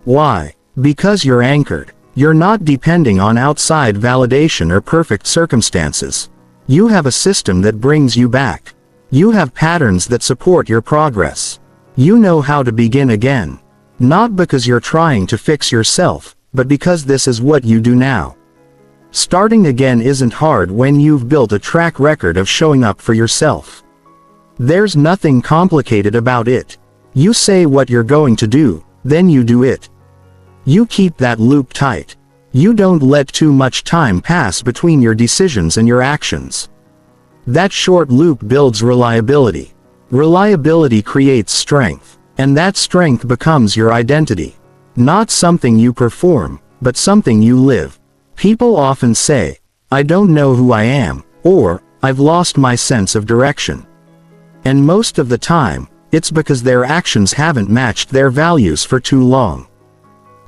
Why? Because you're anchored. You're not depending on outside validation or perfect circumstances. You have a system that brings you back. You have patterns that support your progress. You know how to begin again. Not because you're trying to fix yourself, but because this is what you do now. Starting again isn't hard when you've built a track record of showing up for yourself. There's nothing complicated about it. You say what you're going to do, then you do it. You keep that loop tight. You don't let too much time pass between your decisions and your actions. That short loop builds reliability. Reliability creates strength, and that strength becomes your identity. Not something you perform, but something you live. People often say, "I don't know who I am," or, "I've lost my sense of direction." And most of the time, it's because their actions haven't matched their values for too long.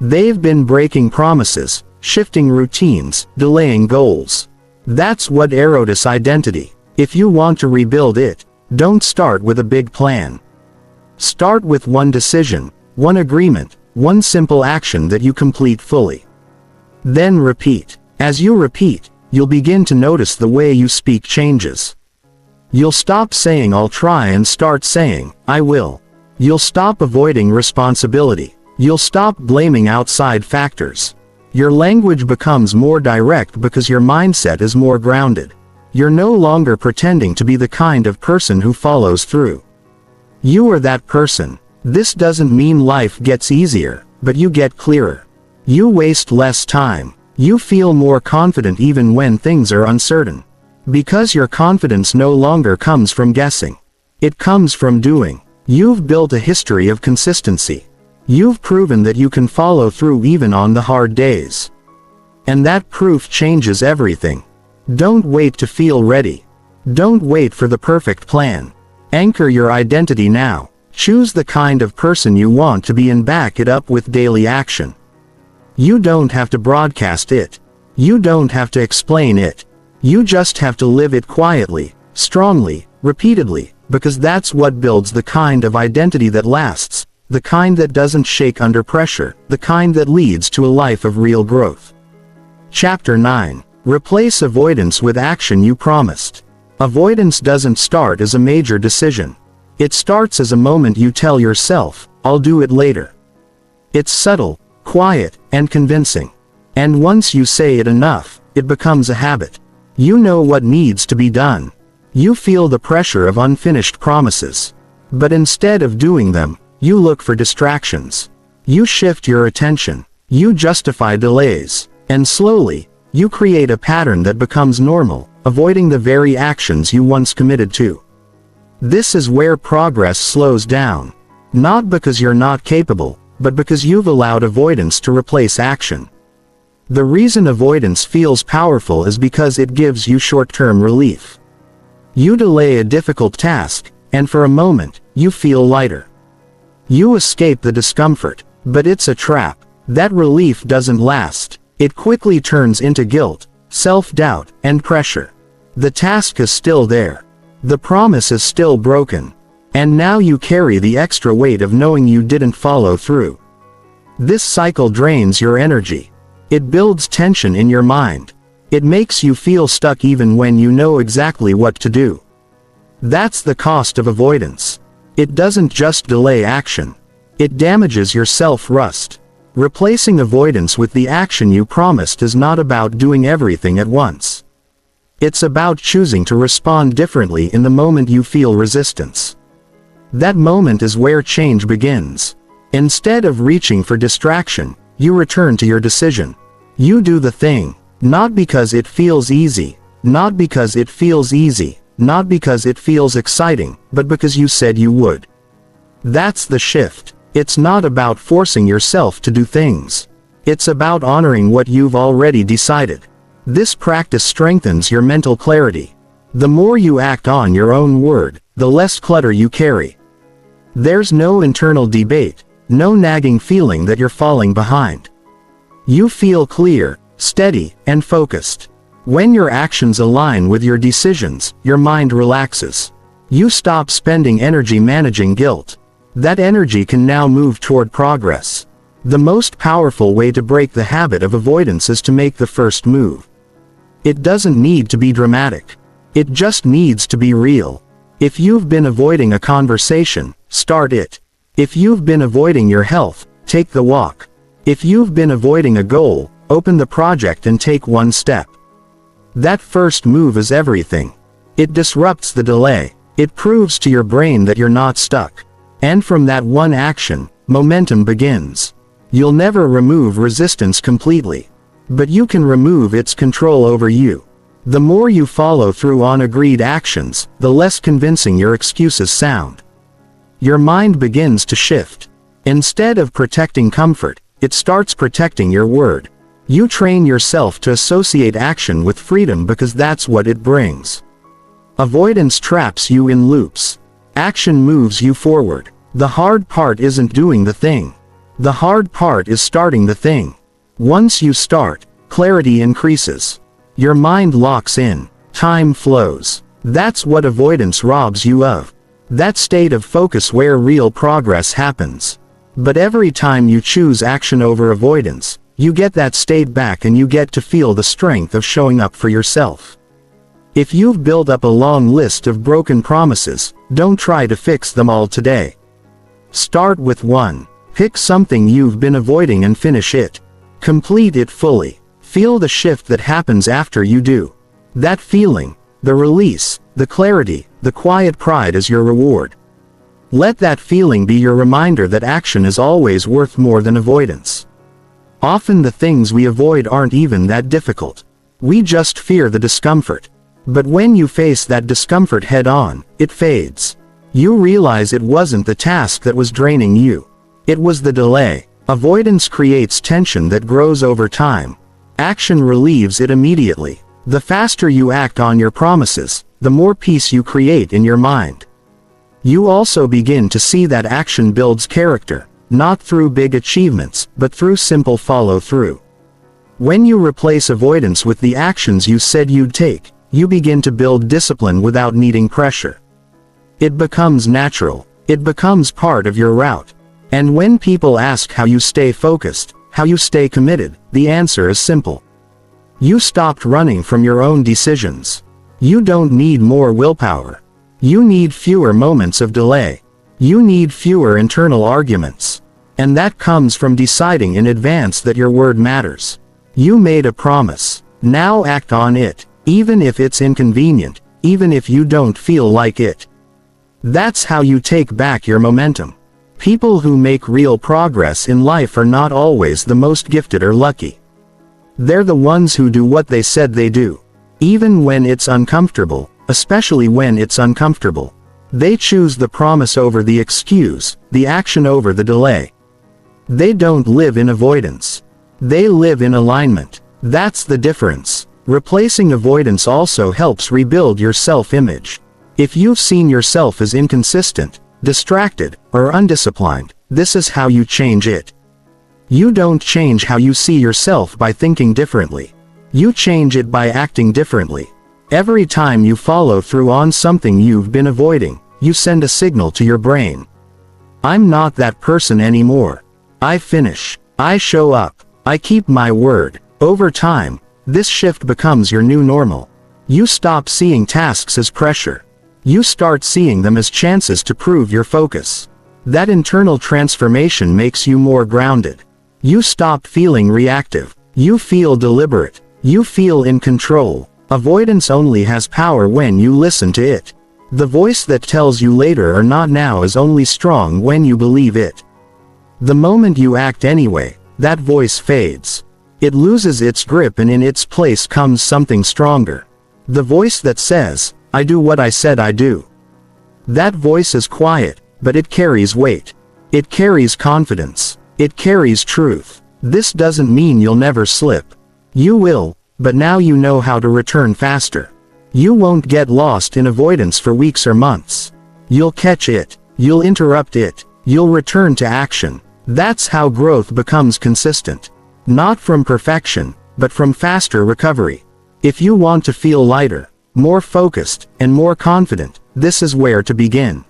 They've been breaking promises, shifting routines, delaying goals. That's what erodes identity. If you want to rebuild it, don't start with a big plan. Start with one decision, one agreement, one simple action that you complete fully. Then repeat. As you repeat, you'll begin to notice the way you speak changes. You'll stop saying "I'll try" and start saying "I will." You'll stop avoiding responsibility. You'll stop blaming outside factors. Your language becomes more direct because your mindset is more grounded. You're no longer pretending to be the kind of person who follows through. You are that person. This doesn't mean life gets easier, but you get clearer. You waste less time. You feel more confident even when things are uncertain. Because your confidence no longer comes from guessing. It comes from doing. You've built a history of consistency. You've proven that you can follow through even on the hard days. And that proof changes everything. Don't wait to feel ready. Don't wait for the perfect plan. Anchor your identity now. Choose the kind of person you want to be and back it up with daily action. You don't have to broadcast it. You don't have to explain it. You just have to live it quietly, strongly, repeatedly, because that's what builds the kind of identity that lasts, the kind that doesn't shake under pressure, the kind that leads to a life of real growth. Chapter 9. Replace avoidance with action you promised. Avoidance doesn't start as a major decision. It starts as a moment you tell yourself, "I'll do it later." It's subtle, quiet, and convincing. And once you say it enough, it becomes a habit. You know what needs to be done. You feel the pressure of unfinished promises. But instead of doing them, you look for distractions. You shift your attention. You justify delays. And slowly, you create a pattern that becomes normal, avoiding the very actions you once committed to. This is where progress slows down. Not because you're not capable, but because you've allowed avoidance to replace action. The reason avoidance feels powerful is because it gives you short-term relief. You delay a difficult task, and for a moment, you feel lighter. You escape the discomfort, but it's a trap. That relief doesn't last. It quickly turns into guilt, self-doubt, and pressure. The task is still there. The promise is still broken. And now you carry the extra weight of knowing you didn't follow through. This cycle drains your energy. It builds tension in your mind. It makes you feel stuck even when you know exactly what to do. That's the cost of avoidance. It doesn't just delay action. It damages your self-trust. Replacing avoidance with the action you promised is not about doing everything at once. It's about choosing to respond differently in the moment you feel resistance. That moment is where change begins. Instead of reaching for distraction, you return to your decision. You do the thing, not because it feels easy, not because it feels easy, not because it feels exciting, but because you said you would. That's the shift. It's not about forcing yourself to do things. It's about honoring what you've already decided. This practice strengthens your mental clarity. The more you act on your own word, the less clutter you carry. There's no internal debate, no nagging feeling that you're falling behind. You feel clear, steady, and focused. When your actions align with your decisions, your mind relaxes. You stop spending energy managing guilt. That energy can now move toward progress. The most powerful way to break the habit of avoidance is to make the first move. It doesn't need to be dramatic. It just needs to be real. If you've been avoiding a conversation, start it. If you've been avoiding your health, take the walk. If you've been avoiding a goal, open the project and take one step. That first move is everything. It disrupts the delay. It proves to your brain that you're not stuck. And from that one action, momentum begins. You'll never remove resistance completely. But you can remove its control over you. The more you follow through on agreed actions, the less convincing your excuses sound. Your mind begins to shift. Instead of protecting comfort, it starts protecting your word. You train yourself to associate action with freedom because that's what it brings. Avoidance traps you in loops. Action moves you forward. The hard part isn't doing the thing. The hard part is starting the thing. Once you start, clarity increases. Your mind locks in. Time flows. That's what avoidance robs you of. That state of focus where real progress happens. But every time you choose action over avoidance, you get that state back and you get to feel the strength of showing up for yourself. If you've built up a long list of broken promises, don't try to fix them all today. Start with one. Pick something you've been avoiding and finish it. Complete it fully. Feel the shift that happens after you do. That feeling, the release, the clarity, the quiet pride is your reward. Let that feeling be your reminder that action is always worth more than avoidance. Often the things we avoid aren't even that difficult. We just fear the discomfort. But when you face that discomfort head on, it fades. You realize it wasn't the task that was draining you. It was the delay. Avoidance creates tension that grows over time. Action relieves it immediately. The faster you act on your promises, the more peace you create in your mind. You also begin to see that action builds character, not through big achievements, but through simple follow-through. When you replace avoidance with the actions you said you'd take, you begin to build discipline without needing pressure. It becomes natural. It becomes part of your route. And when people ask how you stay focused, how you stay committed, the answer is simple. You stopped running from your own decisions. You don't need more willpower. You need fewer moments of delay. You need fewer internal arguments. And that comes from deciding in advance that your word matters. You made a promise. Now act on it, even if it's inconvenient, even if you don't feel like it. That's how you take back your momentum. People who make real progress in life are not always the most gifted or lucky. They're the ones who do what they said they do. Even when it's uncomfortable, especially when it's uncomfortable. They choose the promise over the excuse, the action over the delay. They don't live in avoidance. They live in alignment. That's the difference. Replacing avoidance also helps rebuild your self-image. If you've seen yourself as inconsistent, distracted, or undisciplined, this is how you change it. You don't change how you see yourself by thinking differently. You change it by acting differently. Every time you follow through on something you've been avoiding, you send a signal to your brain. I'm not that person anymore. I finish. I show up. I keep my word. Over time, this shift becomes your new normal. You stop seeing tasks as pressure. You start seeing them as chances to prove your focus. That internal transformation makes you more grounded. You stop feeling reactive. You feel deliberate. You feel in control. Avoidance only has power when you listen to it. The voice that tells you later or not now is only strong when you believe it. The moment you act anyway, that voice fades. It loses its grip and in its place comes something stronger. The voice that says, I do what I said I do. That voice is quiet, but it carries weight. It carries confidence. It carries truth. This doesn't mean you'll never slip. You will, but now you know how to return faster. You won't get lost in avoidance for weeks or months. You'll catch it. You'll interrupt it. You'll return to action. That's how growth becomes consistent. Not from perfection, but from faster recovery. If you want to feel lighter, more focused, and more confident, this is where to begin.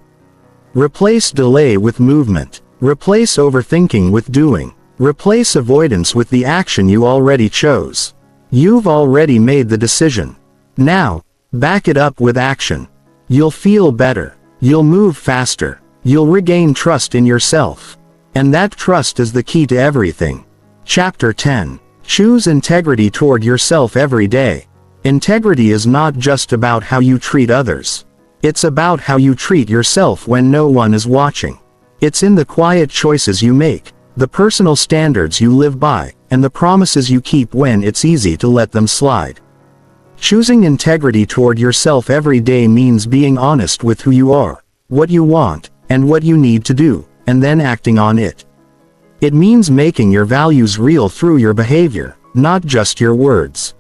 Replace delay with movement. Replace overthinking with doing. Replace avoidance with the action you already chose. You've already made the decision. Now, back it up with action. You'll feel better. You'll move faster. You'll regain trust in yourself. And that trust is the key to everything. Chapter 10. Choose integrity toward yourself every day. Integrity is not just about how you treat others. It's about how you treat yourself when no one is watching. It's in the quiet choices you make, the personal standards you live by, and the promises you keep when it's easy to let them slide. Choosing integrity toward yourself every day means being honest with who you are, what you want, and what you need to do, and then acting on it. It means making your values real through your behavior, not just your words.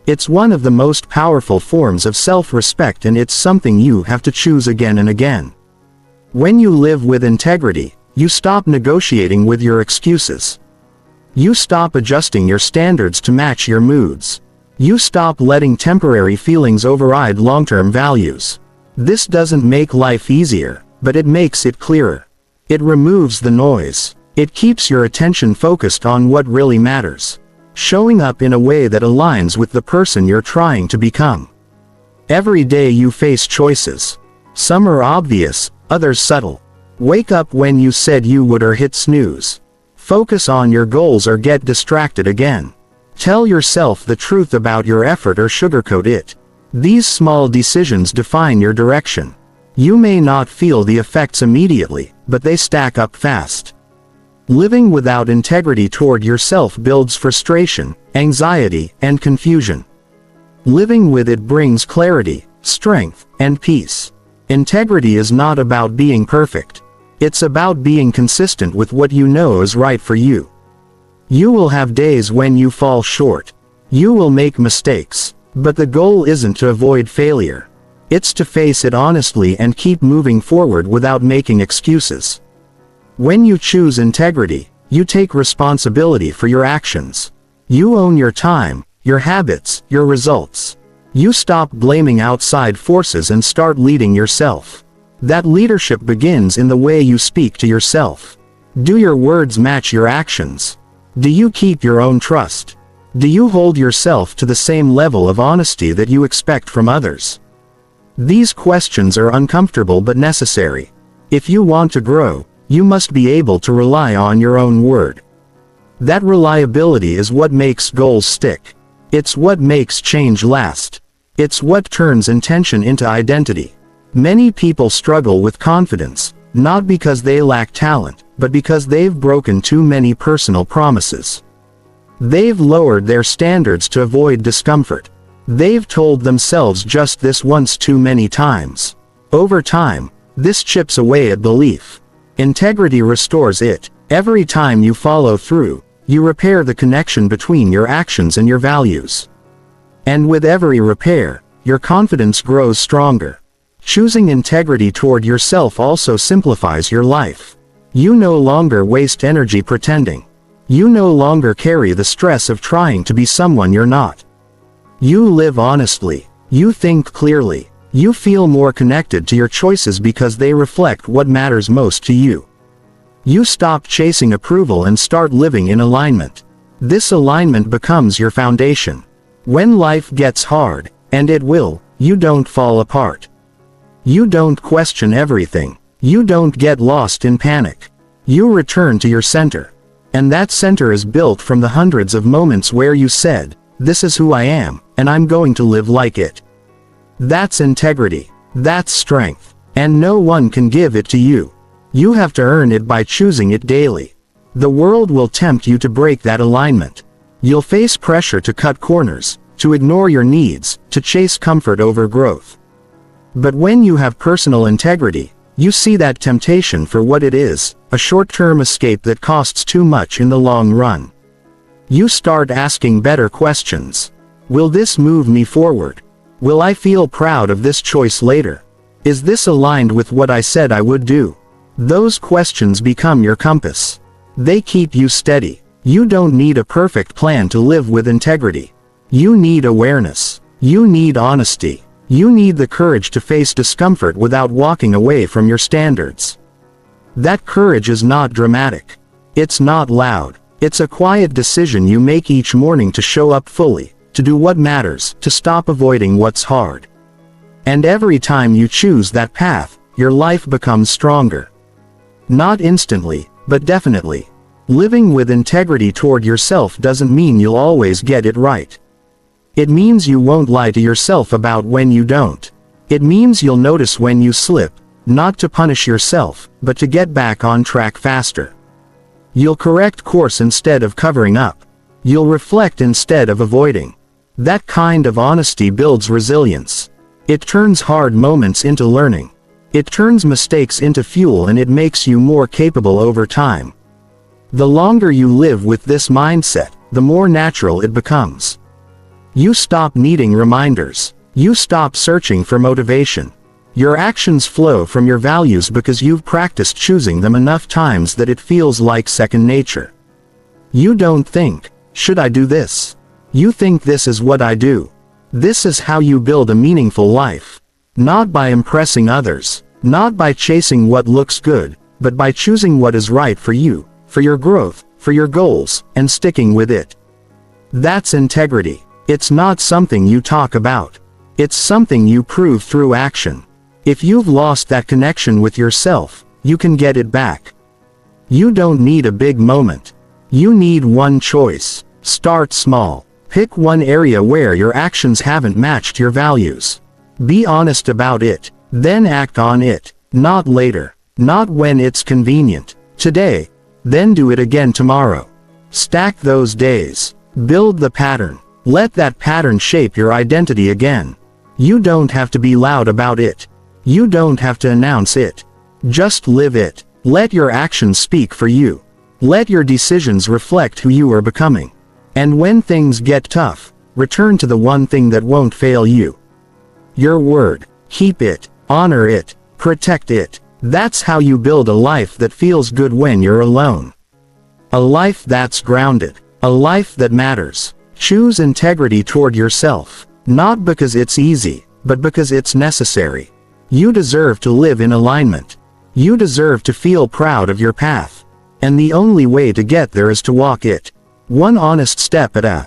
It's one of the most powerful forms of self-respect, and it's something you have to choose again and again. When you live with integrity, you stop negotiating with your excuses. You stop adjusting your standards to match your moods. You stop letting temporary feelings override long-term values. This doesn't make life easier, but it makes it clearer. It removes the noise. It keeps your attention focused on what really matters. Showing up in a way that aligns with the person you're trying to become. Every day you face choices. Some are obvious, others subtle. Wake up when you said you would or hit snooze. Focus on your goals or get distracted again. Tell yourself the truth about your effort or sugarcoat it. These small decisions define your direction. You may not feel the effects immediately, but they stack up fast. Living without integrity toward yourself builds frustration, anxiety, and confusion. Living with it brings clarity, strength, and peace. Integrity is not about being perfect. It's about being consistent with what you know is right for you. You will have days when you fall short. You will make mistakes. But the goal isn't to avoid failure. It's to face it honestly and keep moving forward without making excuses. When you choose integrity, you take responsibility for your actions. You own your time, your habits, your results. You stop blaming outside forces and start leading yourself. That leadership begins in the way you speak to yourself. Do your words match your actions? Do you keep your own trust? Do you hold yourself to the same level of honesty that you expect from others? These questions are uncomfortable but necessary. If you want to grow, you must be able to rely on your own word. That reliability is what makes goals stick. It's what makes change last. It's what turns intention into identity. Many people struggle with confidence, not because they lack talent, but because they've broken too many personal promises. They've lowered their standards to avoid discomfort. They've told themselves just this once too many times. Over time, this chips away at belief. Integrity restores it. Every time you follow through, you repair the connection between your actions and your values. And with every repair, your confidence grows stronger. Choosing integrity toward yourself also simplifies your life. You no longer waste energy pretending. You no longer carry the stress of trying to be someone you're not. You live honestly. You think clearly. You feel more connected to your choices because they reflect what matters most to you. You stop chasing approval and start living in alignment. This alignment becomes your foundation. When life gets hard, and it will, you don't fall apart. You don't question everything. You don't get lost in panic. You return to your center. And that center is built from the hundreds of moments where you said, "This is who I am, and I'm going to live like it." That's integrity. That's strength. And no one can give it to you. You have to earn it by choosing it daily. The world will tempt you to break that alignment. You'll face pressure to cut corners, to ignore your needs, to chase comfort over growth. But when you have personal integrity, you see that temptation for what it is, a short-term escape that costs too much in the long run. You start asking better questions. Will this move me forward? Will I feel proud of this choice later? Is this aligned with what I said I would do? Those questions become your compass. They keep you steady. You don't need a perfect plan to live with integrity. You need awareness. You need honesty. You need the courage to face discomfort without walking away from your standards. That courage is not dramatic. It's not loud. It's a quiet decision you make each morning to show up fully, to do what matters, to stop avoiding what's hard. And every time you choose that path, your life becomes stronger. Not instantly, but definitely. Living with integrity toward yourself doesn't mean you'll always get it right. It means you won't lie to yourself about when you don't. It means you'll notice when you slip, not to punish yourself, but to get back on track faster. You'll correct course instead of covering up. You'll reflect instead of avoiding. That kind of honesty builds resilience. It turns hard moments into learning. It turns mistakes into fuel, and it makes you more capable over time. The longer you live with this mindset, the more natural it becomes. You stop needing reminders. You stop searching for motivation. Your actions flow from your values because you've practiced choosing them enough times that it feels like second nature. You don't think, "Should I do this?" You think, "This is what I do." This is how you build a meaningful life. Not by impressing others, not by chasing what looks good, but by choosing what is right for you, for your growth, for your goals, and sticking with it. That's integrity. It's not something you talk about. It's something you prove through action. If you've lost that connection with yourself, you can get it back. You don't need a big moment. You need one choice. Start small. Pick one area where your actions haven't matched your values. Be honest about it, then act on it. Not later. Not when it's convenient. Today. Then do it again tomorrow. Stack those days. Build the pattern. Let that pattern shape your identity again. You don't have to be loud about it. You don't have to announce it. Just live it. Let your actions speak for you. Let your decisions reflect who you are becoming. And when things get tough, return to the one thing that won't fail you. Your word. Keep it. Honor it. Protect it. That's how you build a life that feels good when you're alone. A life that's grounded. A life that matters. Choose integrity toward yourself. Not because it's easy, but because it's necessary. You deserve to live in alignment. You deserve to feel proud of your path. And the only way to get there is to walk it, one honest step at a